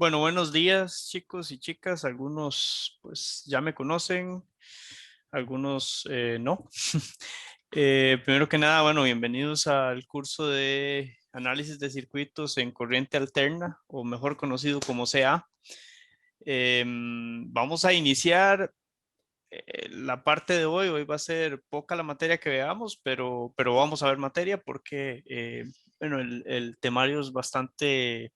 Bueno, buenos días, chicos y chicas. Algunos pues ya me conocen, algunos no. Primero que nada, bueno, bienvenidos al curso de análisis de circuitos en corriente alterna, o mejor conocido como CA. Vamos a iniciar la parte de hoy. Hoy va a ser poca la materia que veamos, pero vamos a ver materia porque, bueno, el temario es bastante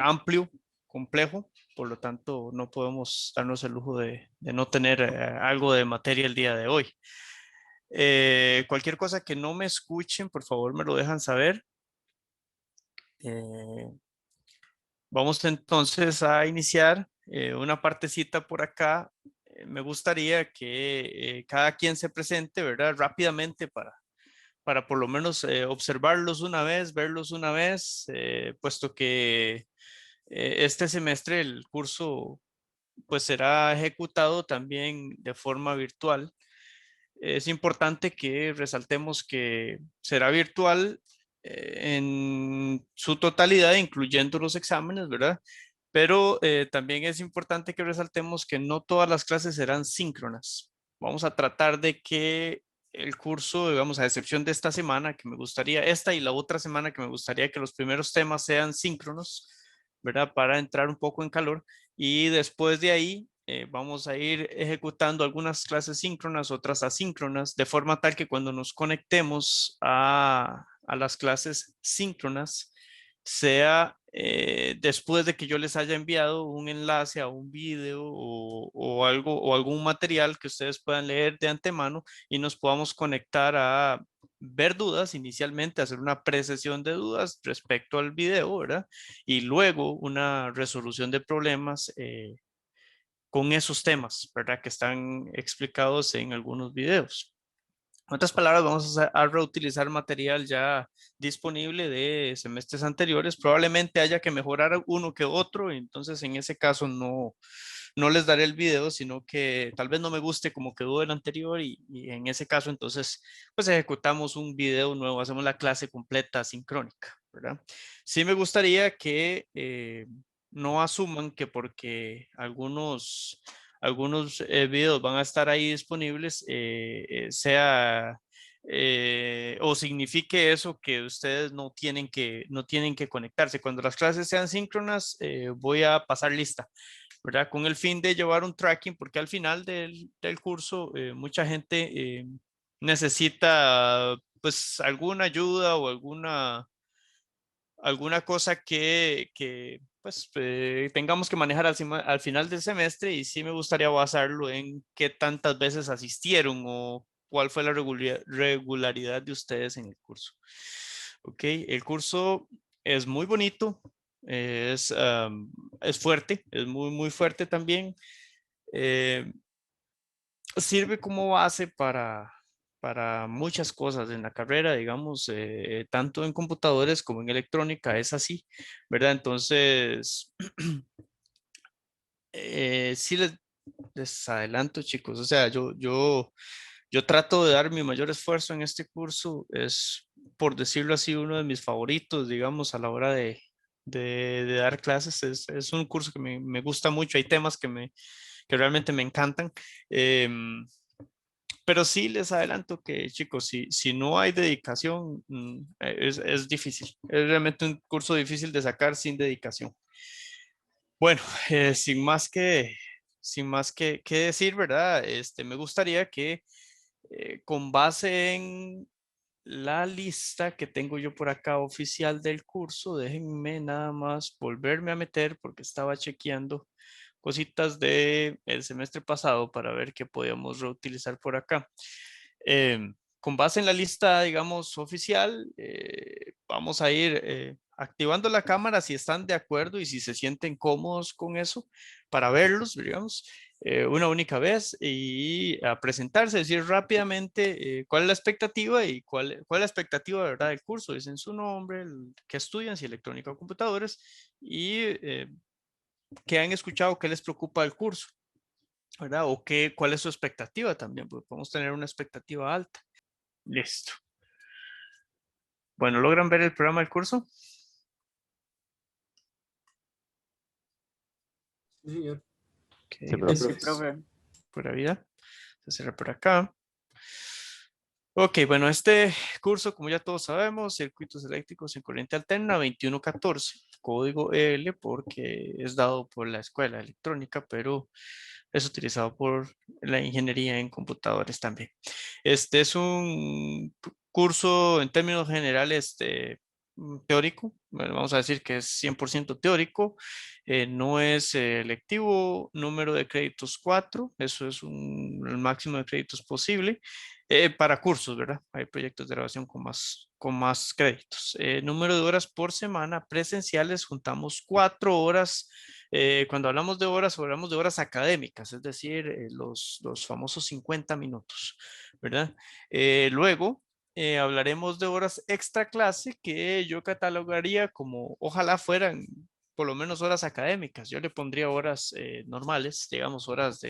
amplio, complejo, por lo tanto no podemos darnos el lujo de no tener algo de materia el día de hoy. Cualquier cosa que no me escuchen, por favor me lo dejan saber. Eh, Vamos entonces a iniciar una partecita por acá. Me gustaría que cada quien se presente, ¿verdad? Rápidamente para por lo menos observarlos una vez, verlos una vez, puesto que este semestre el curso pues será ejecutado también de forma virtual. Es importante que resaltemos que será virtual en su totalidad, incluyendo los exámenes, ¿verdad? Pero también es importante que resaltemos que no todas las clases serán síncronas. Vamos a tratar de que el curso, digamos, a excepción de esta semana, que me gustaría, esta y la otra semana, que me gustaría que los primeros temas sean síncronos, ¿verdad? Para entrar un poco en calor. Y después de ahí vamos a ir ejecutando algunas clases síncronas, otras asíncronas, de forma tal que cuando nos conectemos a las clases síncronas, sea después de que yo les haya enviado un enlace a un video o algo o algún material que ustedes puedan leer de antemano y nos podamos conectar a ver dudas inicialmente, hacer una precesión de dudas respecto al video, ¿verdad? Y luego una resolución de problemas con esos temas, ¿verdad? Que están explicados en algunos videos. En otras palabras, vamos a reutilizar material ya disponible de semestres anteriores. Probablemente haya que mejorar uno que otro, entonces en ese caso no les daré el video, sino que tal vez no me guste como quedó el anterior y en ese caso entonces pues ejecutamos un video nuevo, hacemos la clase completa sincrónica, ¿verdad? Sí me gustaría que no asuman que porque algunos videos van a estar ahí disponibles, sea o signifique eso que ustedes no tienen que conectarse. Cuando las clases sean síncronas, voy a pasar lista, ¿verdad? Con el fin de llevar un tracking, porque al final del curso mucha gente necesita pues alguna ayuda o alguna cosa que pues tengamos que manejar al final del semestre, y sí me gustaría basarlo en qué tantas veces asistieron o cuál fue la regularidad de ustedes en el curso. Ok, el curso es muy bonito, es fuerte, es muy fuerte también. Eh, Sirve como base para muchas cosas en la carrera, digamos, tanto en computadores como en electrónica, es así, ¿verdad? Entonces, sí les adelanto, chicos, o sea, yo trato de dar mi mayor esfuerzo en este curso, es, por decirlo así, uno de mis favoritos, digamos, a la hora de dar clases, es un curso que me gusta mucho, hay temas que realmente me encantan. em, pero sí les adelanto que, chicos, si no hay dedicación, es difícil. Es realmente un curso difícil de sacar sin dedicación. Bueno, sin más que decir, ¿verdad? Me gustaría que con base en la lista que tengo yo por acá oficial del curso, déjenme nada más volverme a meter porque estaba chequeando cositas del semestre pasado para ver qué podíamos reutilizar por acá. Con base en la lista, digamos, oficial, vamos a ir activando la cámara si están de acuerdo y si se sienten cómodos con eso para verlos, digamos, una única vez y a presentarse, decir rápidamente cuál es la expectativa y cuál es la expectativa, ¿verdad?, del curso. Dicen su nombre, qué estudian, si electrónica o computadores, y qué han escuchado, qué les preocupa del curso, ¿verdad? O cuál es su expectativa también, porque podemos tener una expectativa alta. Listo. Bueno, ¿logran ver el programa del curso? Sí, señor. Ok, Sí, profe. Sí, entonces, profe. pura vida. Se cierra por acá. Ok, bueno, este curso, como ya todos sabemos, circuitos eléctricos en corriente alterna 2114, código L porque es dado por la escuela electrónica, pero es utilizado por la ingeniería en computadores también. Este es un curso en términos generales teórico. Bueno, vamos a decir que es 100% teórico, no es electivo, número de créditos 4, eso es el máximo de créditos posible. Para cursos, ¿verdad? Hay proyectos de grabación con más créditos. Número de horas por semana presenciales, juntamos 4 horas. Cuando hablamos de horas, hablamos de horas académicas, es decir, los famosos 50 minutos, ¿verdad? Luego, hablaremos de horas extra clase que yo catalogaría como, ojalá fueran por lo menos horas académicas. Yo le pondría horas normales, digamos, horas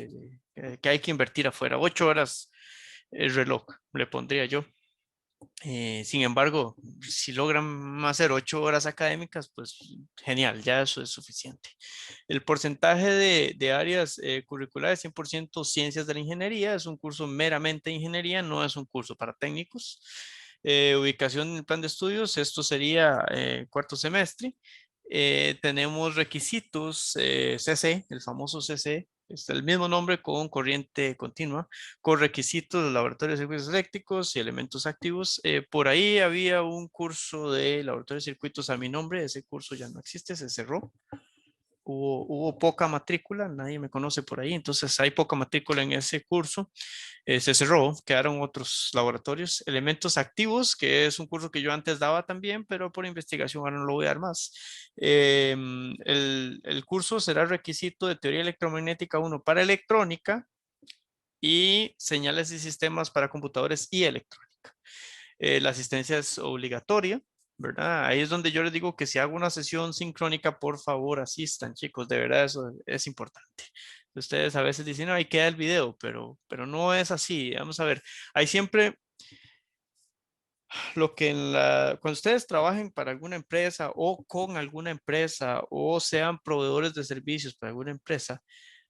que hay que invertir afuera, 8 horas el reloj, le pondría yo. Sin embargo, si logran hacer 8 horas académicas, pues genial, ya eso es suficiente. El porcentaje de áreas curriculares, 100% ciencias de la ingeniería, es un curso meramente de ingeniería, no es un curso para técnicos. Ubicación en el plan de estudios, esto sería cuarto semestre. Tenemos requisitos CC, el famoso CC, es el mismo nombre con corriente continua, con requisitos de laboratorio de circuitos eléctricos y elementos activos. Por ahí había un curso de laboratorio de circuitos a mi nombre, ese curso ya no existe, se cerró. Hubo poca matrícula, nadie me conoce por ahí, entonces hay poca matrícula en ese curso. Se cerró, quedaron otros laboratorios. Elementos activos, que es un curso que yo antes daba también, pero por investigación ahora no lo voy a dar más. El curso será requisito de teoría electromagnética 1 para electrónica y señales y sistemas para computadores y electrónica. La asistencia es obligatoria, ¿verdad? Ahí es donde yo les digo que si hago una sesión sincrónica, por favor asistan, chicos, de verdad eso es importante. Ustedes a veces dicen, no, ahí queda el video, pero no es así. Vamos a ver, hay siempre lo que cuando ustedes trabajen para alguna empresa o con alguna empresa o sean proveedores de servicios para alguna empresa,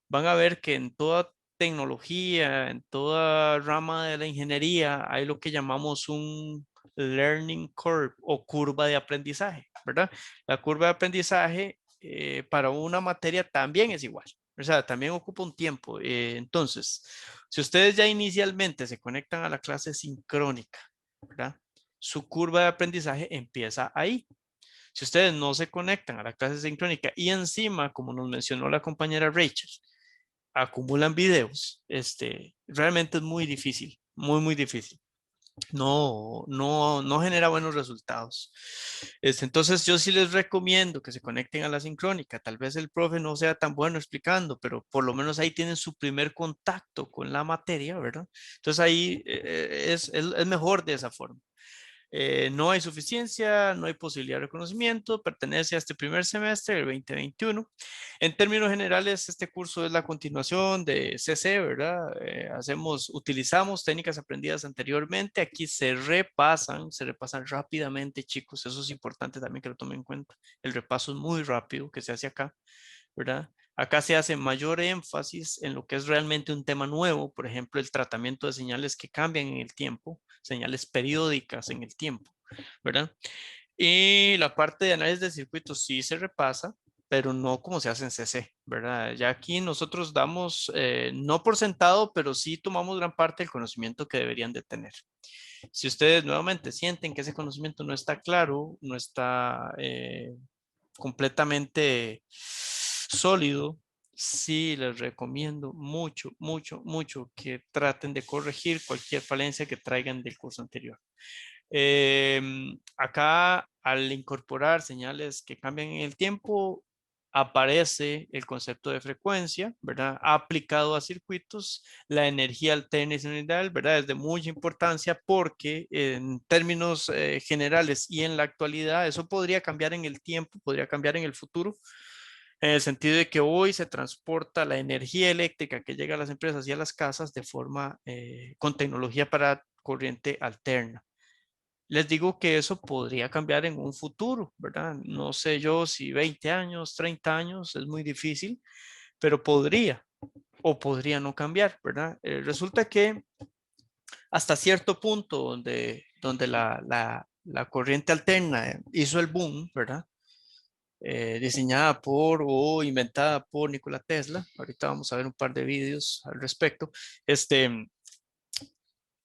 van a ver que en toda tecnología, en toda rama de la ingeniería, hay lo que llamamos un learning curve o curva de aprendizaje, ¿verdad? La curva de aprendizaje para una materia también es igual, o sea, también ocupa un tiempo. Entonces, si ustedes ya inicialmente se conectan a la clase sincrónica, ¿verdad? Su curva de aprendizaje empieza ahí. Si ustedes no se conectan a la clase sincrónica y encima, como nos mencionó la compañera Rachel, acumulan videos, realmente es muy difícil, muy difícil. No genera buenos resultados. Entonces yo sí les recomiendo que se conecten a la sincrónica. Tal vez el profe no sea tan bueno explicando, pero por lo menos ahí tienen su primer contacto con la materia, ¿verdad? Entonces ahí es mejor de esa forma. No hay suficiencia, no hay posibilidad de reconocimiento, pertenece a este primer semestre del 2021. En términos generales, este curso es la continuación de CC, ¿verdad? Utilizamos técnicas aprendidas anteriormente, aquí se repasan rápidamente, chicos, eso es importante también que lo tomen en cuenta. El repaso es muy rápido que se hace acá, ¿verdad? Acá se hace mayor énfasis en lo que es realmente un tema nuevo, por ejemplo, el tratamiento de señales que cambian en el tiempo, señales periódicas en el tiempo, ¿verdad? Y la parte de análisis de circuitos sí se repasa, pero no como se hace en CC, ¿verdad? Ya aquí nosotros damos, no por sentado, pero sí tomamos gran parte del conocimiento que deberían de tener. Si ustedes nuevamente sienten que ese conocimiento no está claro, no está completamente sólido, sí les recomiendo mucho que traten de corregir cualquier falencia que traigan del curso anterior. Acá, al incorporar señales que cambian en el tiempo, aparece el concepto de frecuencia, ¿verdad? Aplicado a circuitos, la energía alterna y sinusoidal, ¿verdad? Es de mucha importancia porque en términos generales y en la actualidad, eso podría cambiar en el tiempo, podría cambiar en el futuro, en el sentido de que hoy se transporta la energía eléctrica que llega a las empresas y a las casas de forma con tecnología para corriente alterna. Les digo que eso podría cambiar en un futuro, ¿verdad? No sé yo si 20 años, 30 años, es muy difícil, pero podría o podría no cambiar, ¿verdad? Resulta que hasta cierto punto donde la corriente alterna hizo el boom, ¿verdad? Diseñada por o inventada por Nikola Tesla. Ahorita vamos a ver un par de vídeos al respecto. Este,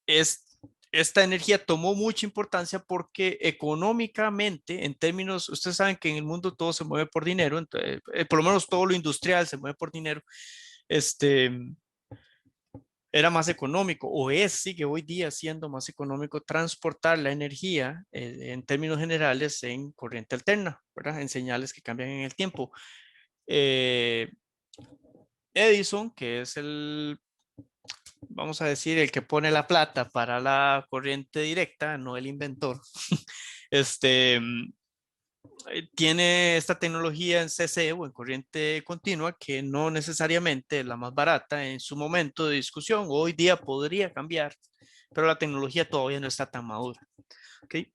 es, esta energía tomó mucha importancia porque económicamente, en términos, ustedes saben que en el mundo todo se mueve por dinero, entonces, por lo menos todo lo industrial se mueve por dinero. Este, era más económico o sigue hoy día siendo más económico transportar la energía en términos generales en corriente alterna, ¿verdad? En señales que cambian en el tiempo. Eh, Edison, que es vamos a decir, el que pone la plata para la corriente directa, no el inventor, este, tiene esta tecnología en CC o en corriente continua que no necesariamente es la más barata en su momento de discusión. Hoy día podría cambiar, pero la tecnología todavía no está tan madura. ¿Okay?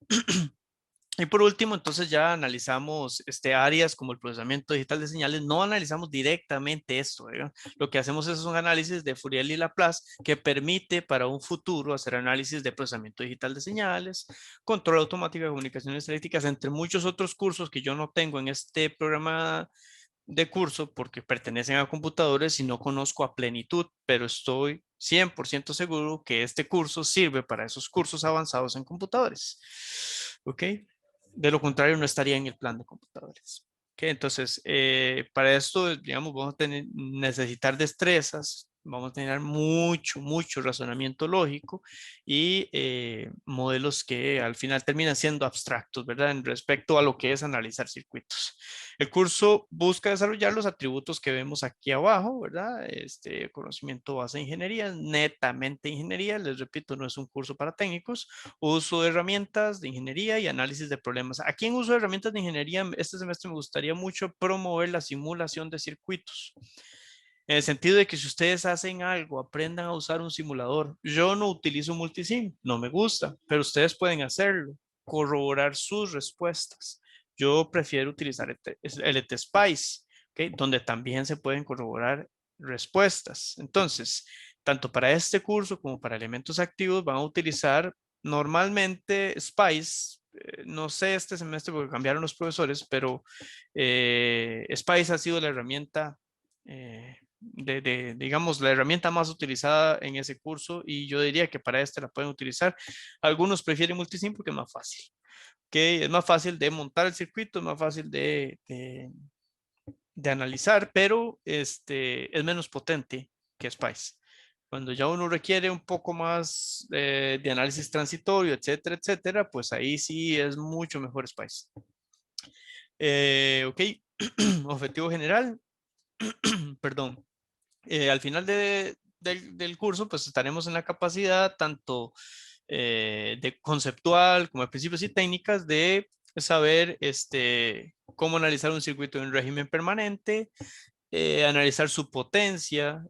Y por último, entonces ya analizamos áreas como el procesamiento digital de señales. No analizamos directamente esto, ¿verdad? Lo que hacemos es un análisis de Fourier y Laplace que permite para un futuro hacer análisis de procesamiento digital de señales, control automático de comunicaciones eléctricas, entre muchos otros cursos que yo no tengo en este programa de curso porque pertenecen a computadores y no conozco a plenitud, pero estoy 100% seguro que este curso sirve para esos cursos avanzados en computadores. ¿Ok? De lo contrario, no estaría en el plan de computadores. ¿Ok? Entonces, para esto, digamos, vamos a necesitar destrezas, vamos a tener mucho razonamiento lógico y modelos que al final terminan siendo abstractos, ¿verdad? En respecto a lo que es analizar circuitos. El curso busca desarrollar los atributos que vemos aquí abajo, ¿verdad? Conocimiento base de ingeniería, netamente ingeniería, les repito, no es un curso para técnicos, uso de herramientas de ingeniería y análisis de problemas. Aquí en uso de herramientas de ingeniería, este semestre me gustaría mucho promover la simulación de circuitos. En el sentido de que si ustedes hacen algo, aprendan a usar un simulador. Yo no utilizo multisim, no me gusta, pero ustedes pueden hacerlo, corroborar sus respuestas. Yo prefiero utilizar LTSpice, ¿okay? Donde también se pueden corroborar respuestas. Entonces, tanto para este curso como para elementos activos van a utilizar normalmente Spice. No sé este semestre porque cambiaron los profesores, pero Spice ha sido la herramienta digamos, la herramienta más utilizada en ese curso y yo diría que para este la pueden utilizar. Algunos prefieren multisim porque es más fácil. ¿Okay? Es más fácil de montar el circuito, es más fácil de analizar, pero es menos potente que Spice. Cuando ya uno requiere un poco más de análisis transitorio, etcétera, etcétera, pues ahí sí es mucho mejor Spice. Ok, objetivo general, perdón. Al final del curso, pues estaremos en la capacidad tanto de conceptual como de principios y técnicas de saber cómo analizar un circuito en régimen permanente, analizar su potencia,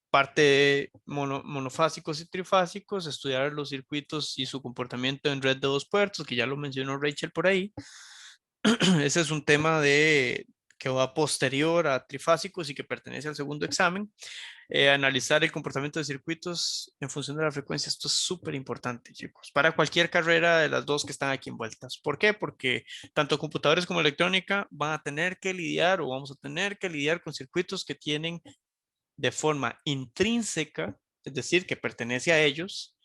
parte de monofásicos y trifásicos, estudiar los circuitos y su comportamiento en red de dos puertos, que ya lo mencionó Rachel por ahí. Ese es un tema que va posterior a trifásicos y que pertenece al segundo examen. Analizar el comportamiento de circuitos en función de la frecuencia. Esto es súper importante, chicos, para cualquier carrera de las dos que están aquí envueltas. ¿Por qué? Porque tanto computadores como electrónica van a tener que lidiar o vamos a tener que lidiar con circuitos que tienen de forma intrínseca, es decir, que pertenece a ellos,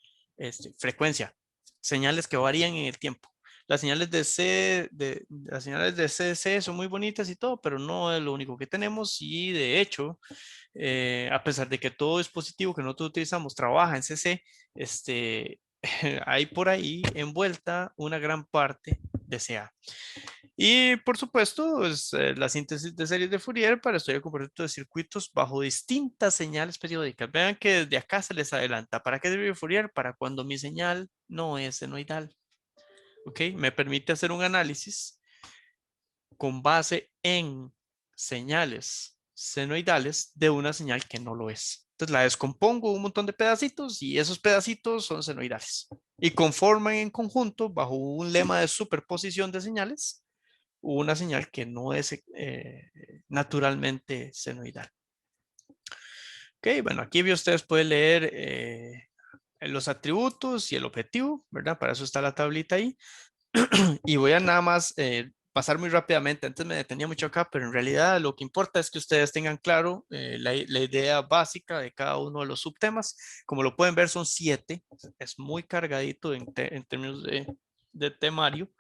frecuencia, señales que varían en el tiempo. Las señales de CDC son muy bonitas y todo, pero no es lo único que tenemos y de hecho, a pesar de que todo dispositivo que nosotros utilizamos trabaja en CC, hay por ahí envuelta una gran parte de CA. Y por supuesto, es, la síntesis de series de Fourier para estudiar el comportamiento de circuitos bajo distintas señales periódicas. Vean que desde acá se les adelanta. ¿Para qué sirve Fourier? Para cuando mi señal no es senoidal. ¿Ok? Me permite hacer un análisis con base en señales senoidales de una señal que no lo es. Entonces la descompongo un montón de pedacitos y esos pedacitos son senoidales y conforman en conjunto bajo un lema de superposición de señales una señal que no es naturalmente senoidal. Ok, bueno, aquí ustedes pueden leer los atributos y el objetivo, ¿verdad? Para eso está la tablita ahí. Y voy a nada más pasar muy rápidamente. Antes me detenía mucho acá, pero en realidad lo que importa es que ustedes tengan claro la idea básica de cada uno de los subtemas. Como lo pueden ver, son 7. Es muy cargadito en términos de temario.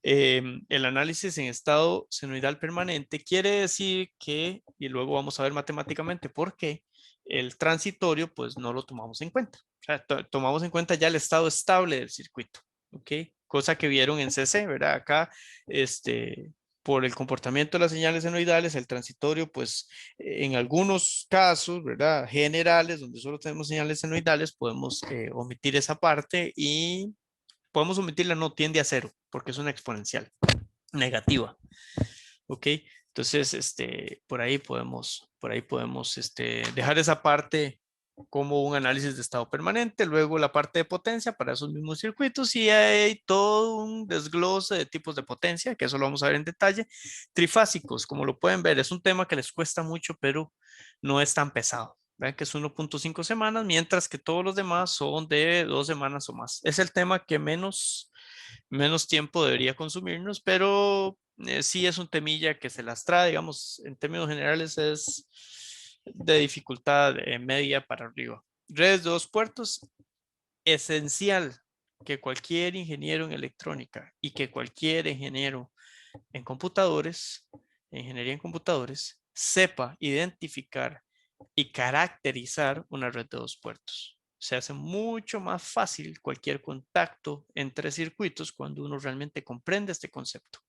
El análisis en estado senoidal permanente quiere decir que, y luego vamos a ver matemáticamente por qué, el transitorio pues no lo tomamos en cuenta. O sea, tomamos en cuenta ya el estado estable del circuito, ¿ok? Cosa que vieron en CC, ¿verdad? Acá, por el comportamiento de las señales senoidales, el transitorio, pues en algunos casos, ¿verdad? Generales, donde solo tenemos señales senoidales, podemos omitir esa parte y podemos omitirla, no tiende a cero, porque es una exponencial negativa. ¿Ok? Entonces, por ahí podemos dejar esa parte como un análisis de estado permanente, luego la parte de potencia para esos mismos circuitos y hay todo un desglose de tipos de potencia, que eso lo vamos a ver en detalle. Trifásicos, como lo pueden ver, es un tema que les cuesta mucho, pero no es tan pesado. Vean que es 1.5 semanas, mientras que todos los demás son de 2 semanas o más. Es el tema que menos tiempo debería consumirnos, pero sí es un temilla que se las trae, digamos, en términos generales es de dificultad media para arriba. Redes de 2 puertos, esencial que cualquier ingeniero en electrónica y que cualquier ingeniero en computadores, ingeniería en computadores, sepa identificar y caracterizar una red de 2 puertos. Se hace mucho más fácil cualquier contacto entre circuitos cuando uno realmente comprende este concepto.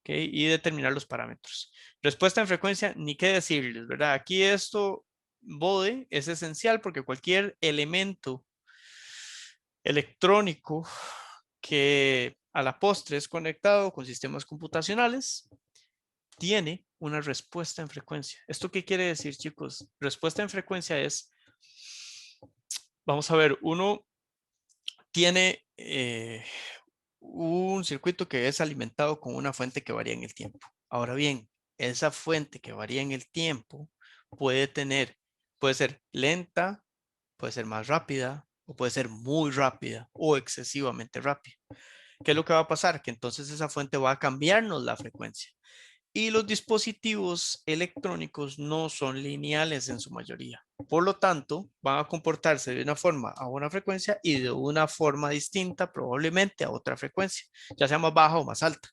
¿Okay? Y determinar los parámetros. Respuesta en frecuencia, ni qué decirles, ¿verdad? Aquí esto, BODE, es esencial porque cualquier elemento electrónico que a la postre es conectado con sistemas computacionales tiene una respuesta en frecuencia. ¿Esto qué quiere decir, chicos? Respuesta en frecuencia es, vamos a ver, uno tiene un circuito que es alimentado con una fuente que varía en el tiempo. Ahora bien, esa fuente que varía en el tiempo puede ser lenta, puede ser más rápida, o puede ser muy rápida o excesivamente rápida. ¿Qué es lo que va a pasar? Que entonces esa fuente va a cambiarnos la frecuencia. Y los dispositivos electrónicos no son lineales en su mayoría. Por lo tanto, van a comportarse de una forma a una frecuencia y de una forma distinta probablemente a otra frecuencia, ya sea más baja o más alta.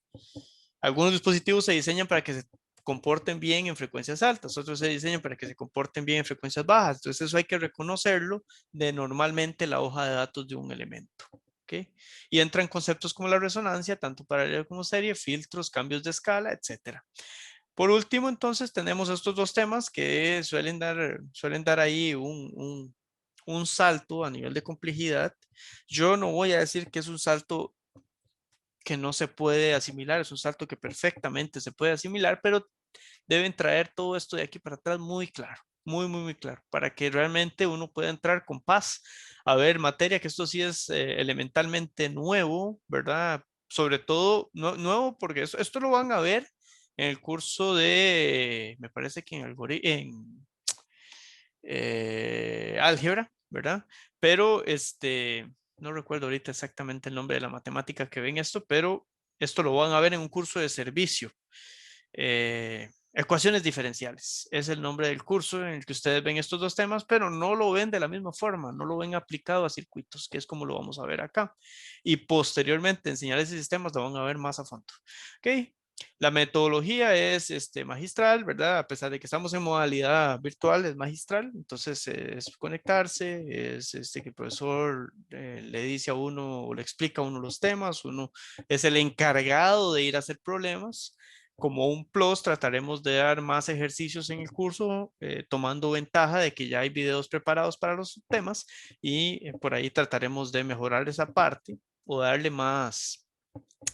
Algunos dispositivos se diseñan para que se comporten bien en frecuencias altas, otros se diseñan para que se comporten bien en frecuencias bajas. Entonces eso hay que reconocerlo de normalmente la hoja de datos de un elemento. ¿Okay? Y entran conceptos como la resonancia, tanto paralela como serie, filtros, cambios de escala, etcétera. Por último, entonces, tenemos estos dos temas que suelen dar ahí un salto a nivel de complejidad. Yo no voy a decir que es un salto que no se puede asimilar, es un salto que perfectamente se puede asimilar, pero deben traer todo esto de aquí para atrás muy claro, muy, muy, muy claro, para que realmente uno pueda entrar con paz a ver materia, que esto sí es elementalmente nuevo, ¿verdad? Sobre todo nuevo porque esto lo van a ver en el curso de, me parece que en álgebra, ¿verdad? Pero no recuerdo ahorita exactamente el nombre de la matemática que ven esto, pero esto lo van a ver en un curso de servicio. Ecuaciones diferenciales es el nombre del curso en el que ustedes ven estos dos temas, pero no lo ven de la misma forma, no lo ven aplicado a circuitos, que es como lo vamos a ver acá. Y posteriormente en señales y sistemas lo van a ver más a fondo. ¿Ok? La metodología es magistral, ¿verdad? A pesar de que estamos en modalidad virtual, es magistral. Entonces es conectarse, es que el profesor le dice a uno o le explica a uno los temas, uno es el encargado de ir a hacer problemas. Como un plus, trataremos de dar más ejercicios en el curso, tomando ventaja de que ya hay videos preparados para los temas y por ahí trataremos de mejorar esa parte o de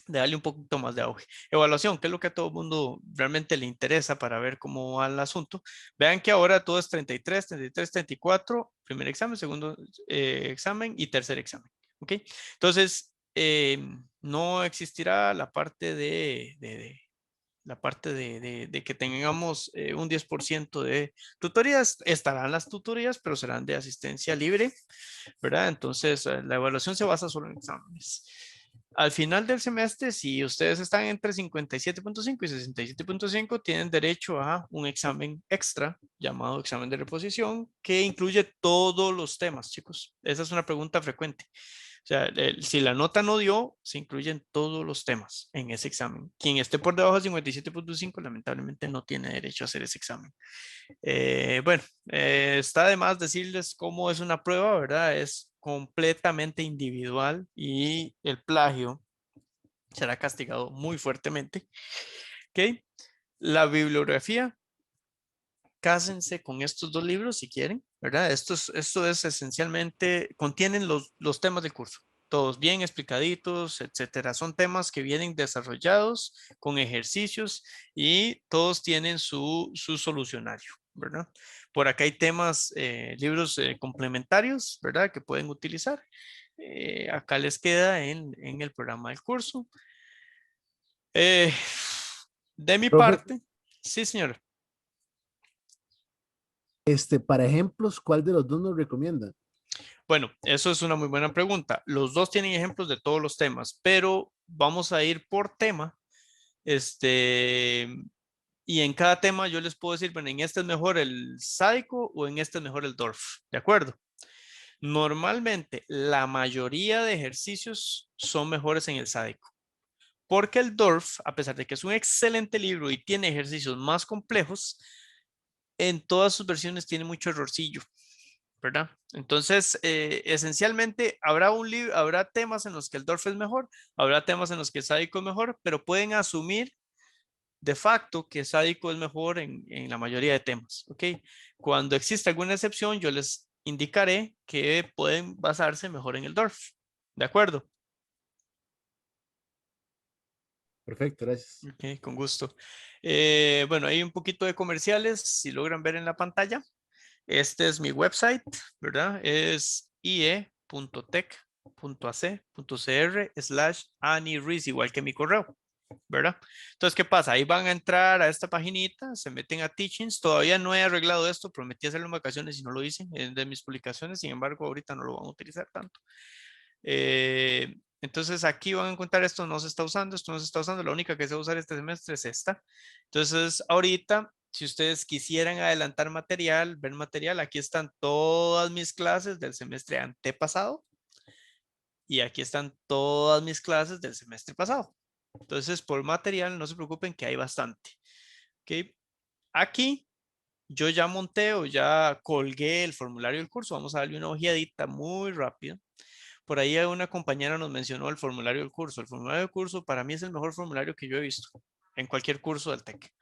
darle un poquito más de auge. Evaluación, que es lo que a todo el mundo realmente le interesa para ver cómo va el asunto. Vean que ahora todo es 33, 33, 34, primer examen, segundo examen y tercer examen. ¿Ok? Entonces, no existirá la parte la parte de que tengamos un 10% de tutorías. Estarán las tutorías, pero serán de asistencia libre, ¿verdad? Entonces, la evaluación se basa solo en exámenes. Al final del semestre, si ustedes están entre 57.5 y 67.5, tienen derecho a un examen extra llamado examen de reposición que incluye todos los temas, chicos. Esa es una pregunta frecuente. O sea, si la nota no dio, se incluyen todos los temas en ese examen. Quien esté por debajo de 57.5, lamentablemente no tiene derecho a hacer ese examen. Bueno, está de más decirles cómo es una prueba, ¿verdad? Es completamente individual y el plagio será castigado muy fuertemente. ¿Ok? La bibliografía, cásense con estos dos libros si quieren, ¿verdad? Esto es esencialmente, contienen los temas del curso, todos bien explicaditos, etcétera. Son temas que vienen desarrollados con ejercicios y todos tienen su solucionario, ¿verdad? Por acá hay temas, libros complementarios, ¿verdad? Que pueden utilizar. Acá les queda en el programa del curso. Eh, de mi Profe, parte, sí, señor. para ejemplos, ¿cuál de los dos nos recomienda? Bueno, eso es una muy buena pregunta. Los dos tienen ejemplos de todos los temas, pero vamos a ir por tema. Este, y en cada tema yo les puedo decir, bueno, en este es mejor el sádico o en este es mejor el DORF. ¿De acuerdo? Normalmente, la mayoría de ejercicios son mejores en el sádico, porque el DORF, a pesar de que es un excelente libro y tiene ejercicios más complejos, en todas sus versiones tiene mucho errorcillo. ¿Verdad? Entonces, esencialmente habrá temas en los que el DORF es mejor, habrá temas en los que el sádico es mejor, pero pueden asumir de facto que sádico es mejor en la mayoría de temas, ¿ok? Cuando existe alguna excepción, yo les indicaré que pueden basarse mejor en el DORF, ¿de acuerdo? Perfecto, gracias. Ok, con gusto. Bueno, hay un poquito de comerciales, si logran ver en la pantalla. Este es mi website, ¿verdad? Es ie.tech.ac.cr/Ani igual que mi correo, ¿verdad? Entonces, ¿qué pasa? Ahí van a entrar a esta paginita, se meten a Teachings. Todavía no he arreglado esto, prometí hacerlo en vacaciones y no lo hice en de mis publicaciones. Sin embargo, ahorita no lo van a utilizar tanto. Entonces, aquí van a encontrar esto no se está usando, esto no se está usando. La única que se va a usar este semestre es esta. Entonces, ahorita si ustedes quisieran adelantar material, ver material, aquí están todas mis clases del semestre antepasado y aquí están todas mis clases del semestre pasado. Entonces, por material, no se preocupen que hay bastante. ¿Ok? Aquí yo ya monté o ya colgué el formulario del curso. Vamos a darle una ojeadita muy rápida. Por ahí una compañera nos mencionó el formulario del curso. El formulario del curso para mí es el mejor formulario que yo he visto en cualquier curso del TEC.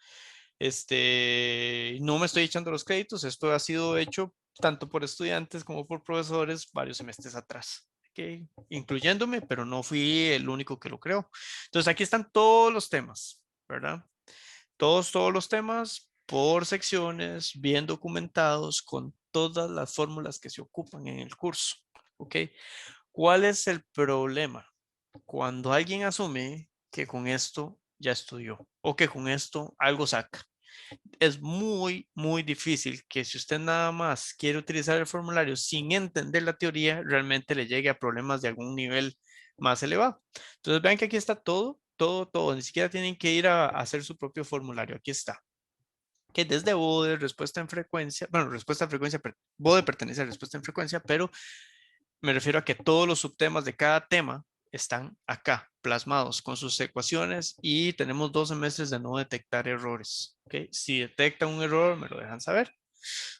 No me estoy echando los créditos, esto ha sido hecho tanto por estudiantes como por profesores varios semestres atrás, ¿okay? Incluyéndome, pero no fui el único que lo creó. Entonces aquí están todos los temas, ¿verdad? Todos los temas por secciones, bien documentados, con todas las fórmulas que se ocupan en el curso, ¿ok? ¿Cuál es el problema? Cuando alguien asume que con esto ya estudió o que con esto algo saca, es muy difícil que si usted nada más quiere utilizar el formulario sin entender la teoría, realmente le llegue a problemas de algún nivel más elevado. Entonces vean que aquí está todo, ni siquiera tienen que ir a hacer su propio formulario, aquí está. Que desde BODE, respuesta en frecuencia, bueno, respuesta en frecuencia, BODE pertenece a respuesta en frecuencia, pero me refiero a que todos los subtemas de cada tema están acá, plasmados con sus ecuaciones y tenemos 2 semestres de no detectar errores. ¿Okay? Si detectan un error, me lo dejan saber.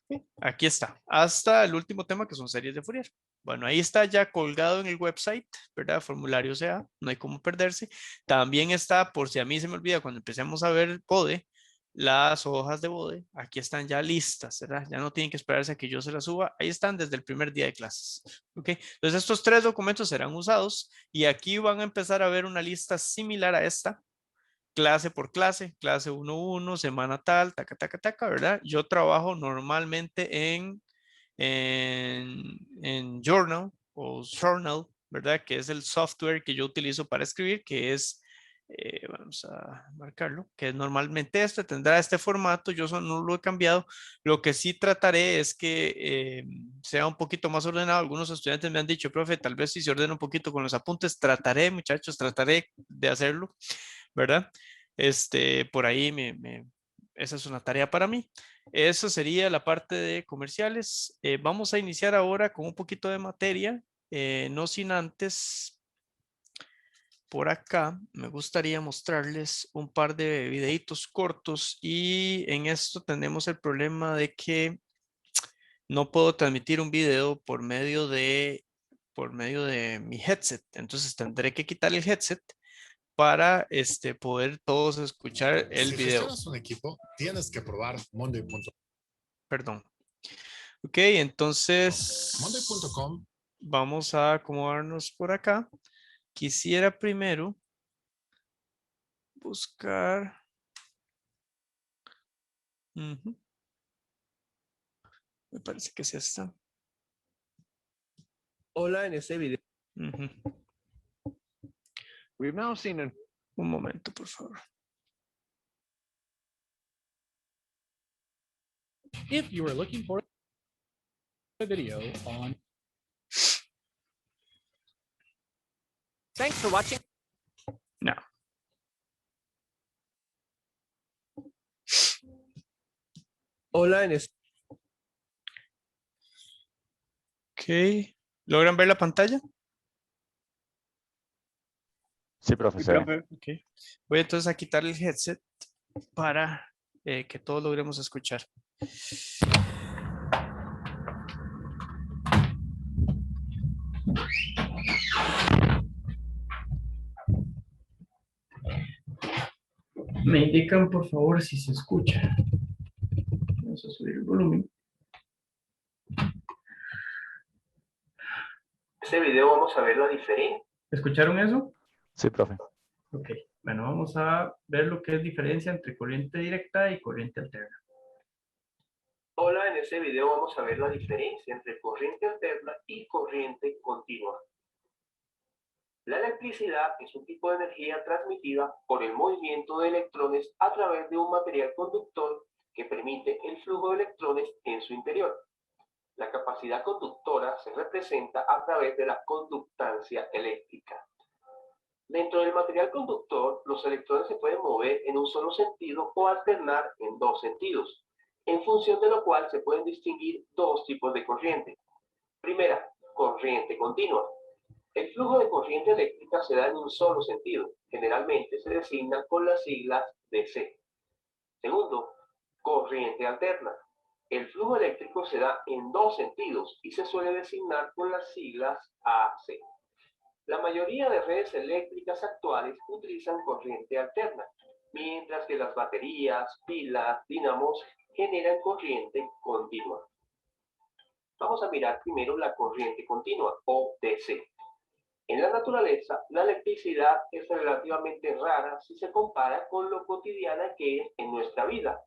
¿Okay? Aquí está, hasta el último tema que son series de Fourier. Bueno, ahí está ya colgado en el website, ¿verdad? Formulario CA, no hay cómo perderse. También está, por si a mí se me olvida, cuando empecemos a ver BODE, las hojas de BODE, aquí están ya listas, ¿verdad? Ya no tienen que esperarse a que yo se las suba, ahí están desde el primer día de clases, ¿ok? Entonces estos 3 documentos serán usados y aquí van a empezar a ver una lista similar a esta, clase por clase 1-1, semana tal, taca, ¿verdad? Yo trabajo normalmente en Journal o Journal, ¿verdad? Que es el software que yo utilizo para escribir, que es Vamos a marcarlo, que normalmente este tendrá este formato. Yo no lo he cambiado. Lo que sí trataré es que sea un poquito más ordenado. Algunos estudiantes me han dicho, profe, tal vez si se ordena un poquito con los apuntes, trataré, muchachos, trataré de hacerlo, ¿verdad? Por ahí esa es una tarea para mí. Eso sería la parte de comerciales. Vamos a iniciar ahora con un poquito de materia, no sin antes por acá me gustaría mostrarles un par de videitos cortos y en esto tenemos el problema de que no puedo transmitir un video por medio de mi headset. Entonces tendré que quitar el headset para poder todos escuchar el Si video. gestionas un equipo, tienes que probar Monday.com. Perdón. Ok, entonces Monday.com. vamos a acomodarnos por acá. Quisiera primero buscar. Ujú. Me parece que es esta. Hola, en este video. Ujú. We've now seen an Un momento, por favor. If you are looking for a video on Thanks for watching. No. Hola, en este. Ok. ¿Logran ver la pantalla? Sí, profesor. Ok. Voy entonces a quitar el headset para que todos logremos escuchar. Me indican por favor si se escucha. Vamos a subir el volumen. Este video vamos a ver la diferencia. ¿Escucharon eso? Sí, profe. Ok. Bueno, vamos a ver lo que es diferencia entre corriente directa y corriente alterna. Hola, en este video vamos a ver la diferencia entre corriente alterna y corriente continua. La electricidad es un tipo de energía transmitida por el movimiento de electrones a través de un material conductor que permite el flujo de electrones en su interior. La capacidad conductora se representa a través de la conductancia eléctrica. Dentro del material conductor, los electrones se pueden mover en un solo sentido o alternar en dos sentidos, en función de lo cual se pueden distinguir dos tipos de corriente. Primera, corriente continua. El flujo de corriente eléctrica se da en un solo sentido, generalmente se designa con las siglas DC. Segundo, corriente alterna. El flujo eléctrico se da en dos sentidos y se suele designar con las siglas AC. La mayoría de redes eléctricas actuales utilizan corriente alterna, mientras que las baterías, pilas, dínamos generan corriente continua. Vamos a mirar primero la corriente continua, o DC. En la naturaleza, la electricidad es relativamente rara si se compara con lo cotidiana que es en nuestra vida.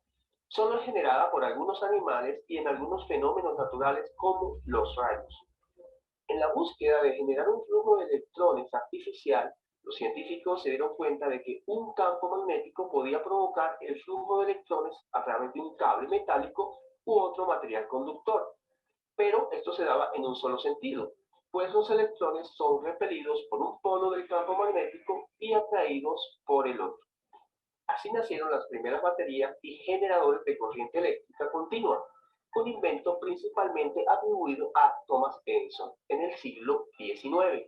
Solo es generada por algunos animales y en algunos fenómenos naturales como los rayos. En la búsqueda de generar un flujo de electrones artificial, los científicos se dieron cuenta de que un campo magnético podía provocar el flujo de electrones a través de un cable metálico u otro material conductor. Pero esto se daba en un solo sentido, pues los electrones son repelidos por un polo del campo magnético y atraídos por el otro. Así nacieron las primeras baterías y generadores de corriente eléctrica continua, un invento principalmente atribuido a Thomas Edison en el siglo XIX.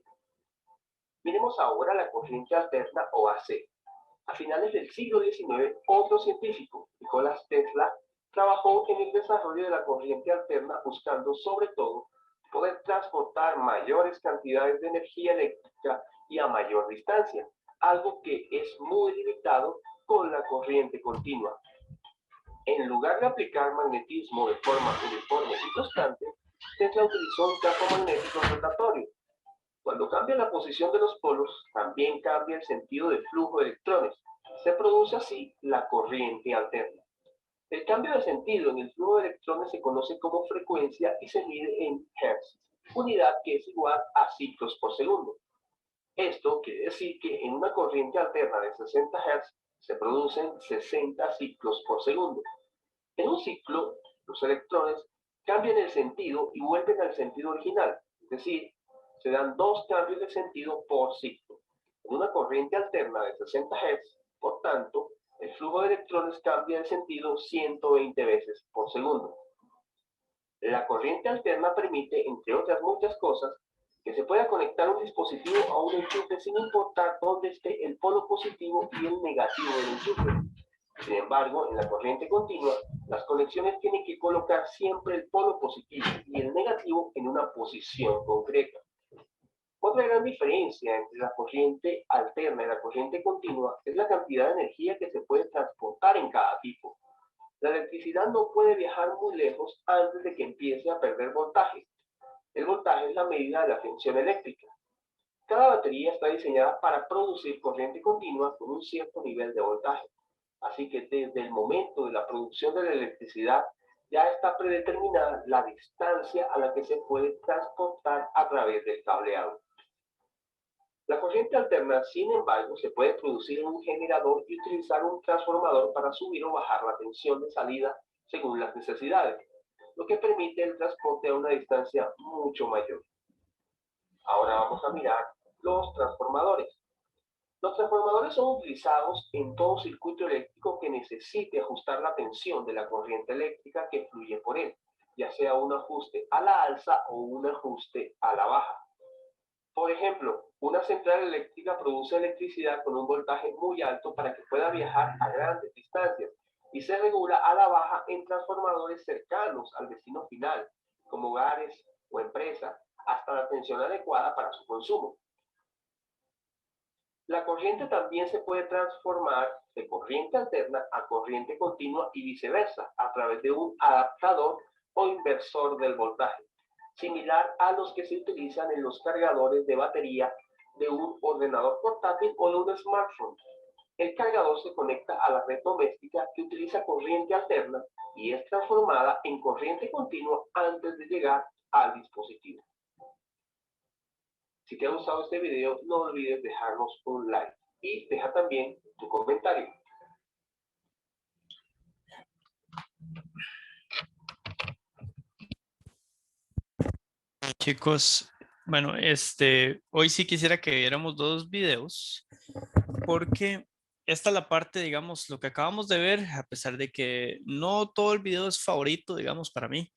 Miremos ahora la corriente alterna o AC. A finales del siglo XIX, otro científico, Nikola Tesla, trabajó en el desarrollo de la corriente alterna buscando sobre todo poder transportar mayores cantidades de energía eléctrica y a mayor distancia, algo que es muy limitado con la corriente continua. En lugar de aplicar magnetismo de forma uniforme y constante, Tesla utilizó un campo magnético rotatorio. Cuando cambia la posición de los polos, también cambia el sentido del flujo de electrones. Se produce así la corriente alterna. El cambio de sentido en el flujo de electrones se conoce como frecuencia y se mide en Hz, unidad que es igual a ciclos por segundo. Esto quiere decir que en una corriente alterna de 60 Hz se producen 60 ciclos por segundo. En un ciclo, los electrones cambian el sentido y vuelven al sentido original, es decir, se dan 2 cambios de sentido por ciclo. En una corriente alterna de 60 Hz, por tanto, el flujo de electrones cambia de sentido 120 veces por segundo. La corriente alterna permite, entre otras muchas cosas, que se pueda conectar un dispositivo a un enchufe sin importar dónde esté el polo positivo y el negativo del enchufe. Sin embargo, en la corriente continua, las conexiones tienen que colocar siempre el polo positivo y el negativo en una posición concreta. Otra gran diferencia entre la corriente alterna y la corriente continua es la cantidad de energía que se puede transportar en cada tipo. La electricidad no puede viajar muy lejos antes de que empiece a perder voltaje. El voltaje es la medida de la tensión eléctrica. Cada batería está diseñada para producir corriente continua con un cierto nivel de voltaje. Así que desde el momento de la producción de la electricidad ya está predeterminada la distancia a la que se puede transportar a través del cableado. La corriente alterna, sin embargo, se puede producir en un generador y utilizar un transformador para subir o bajar la tensión de salida según las necesidades, lo que permite el transporte a una distancia mucho mayor. Ahora vamos a mirar los transformadores. Los transformadores son utilizados en todo circuito eléctrico que necesite ajustar la tensión de la corriente eléctrica que fluye por él, ya sea un ajuste a la alza o un ajuste a la baja. Por ejemplo, una central eléctrica produce electricidad con un voltaje muy alto para que pueda viajar a grandes distancias y se regula a la baja en transformadores cercanos al destino final, como hogares o empresas, hasta la tensión adecuada para su consumo. La corriente también se puede transformar de corriente alterna a corriente continua y viceversa a través de un adaptador o inversor del voltaje, similar a los que se utilizan en los cargadores de batería de un ordenador portátil o de un smartphone. El cargador se conecta a la red doméstica que utiliza corriente alterna y es transformada en corriente continua antes de llegar al dispositivo. Si te ha gustado este video, no olvides dejarnos un like y deja también tu comentario. Chicos, bueno, hoy sí quisiera que viéramos 2 videos porque esta es la parte, digamos, lo que acabamos de ver, a pesar de que no todo el video es favorito, digamos, para mí.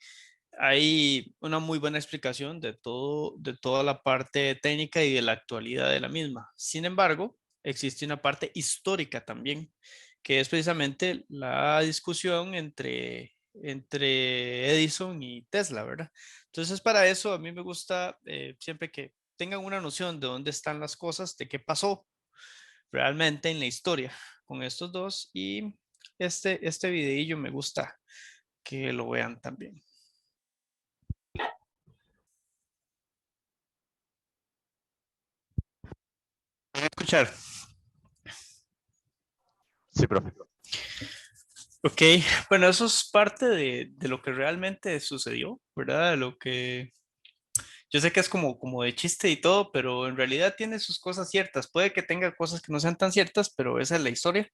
Hay una muy buena explicación de todo, de toda la parte técnica y de la actualidad de la misma. Sin embargo, existe una parte histórica también, que es precisamente la discusión entre Edison y Tesla, ¿verdad? Entonces, para eso a mí me gusta siempre que tengan una noción de dónde están las cosas, de qué pasó realmente en la historia con estos dos, y este videillo me gusta que lo vean también. ¿Pueden escuchar? Sí, profe. Ok, bueno, eso es parte de lo que realmente sucedió, ¿verdad? De lo que yo sé que es como de chiste y todo, pero en realidad tiene sus cosas ciertas. Puede que tenga cosas que no sean tan ciertas, pero esa es la historia,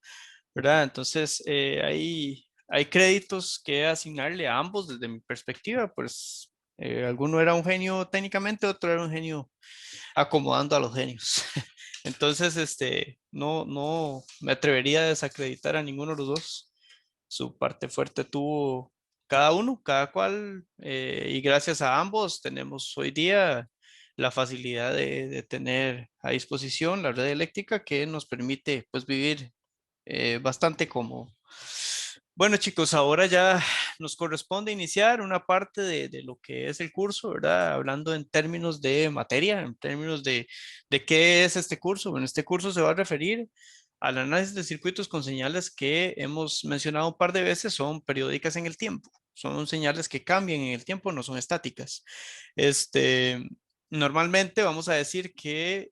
¿verdad? Entonces, hay créditos que asignarle a ambos desde mi perspectiva, pues alguno era un genio técnicamente, otro era un genio acomodando a los genios. Entonces, no me atrevería a desacreditar a ninguno de los dos. Su parte fuerte tuvo cada uno, cada cual, y gracias a ambos tenemos hoy día la facilidad de tener a disposición la red eléctrica que nos permite pues vivir bastante cómodo. Bueno, chicos, ahora ya nos corresponde iniciar una parte de lo que es el curso, ¿verdad? Hablando en términos de materia, en términos de qué es este curso. Bueno, este curso se va a referir al análisis de circuitos con señales que hemos mencionado un par de veces, son periódicas en el tiempo. Son señales que cambian en el tiempo, no son estáticas. Normalmente vamos a decir que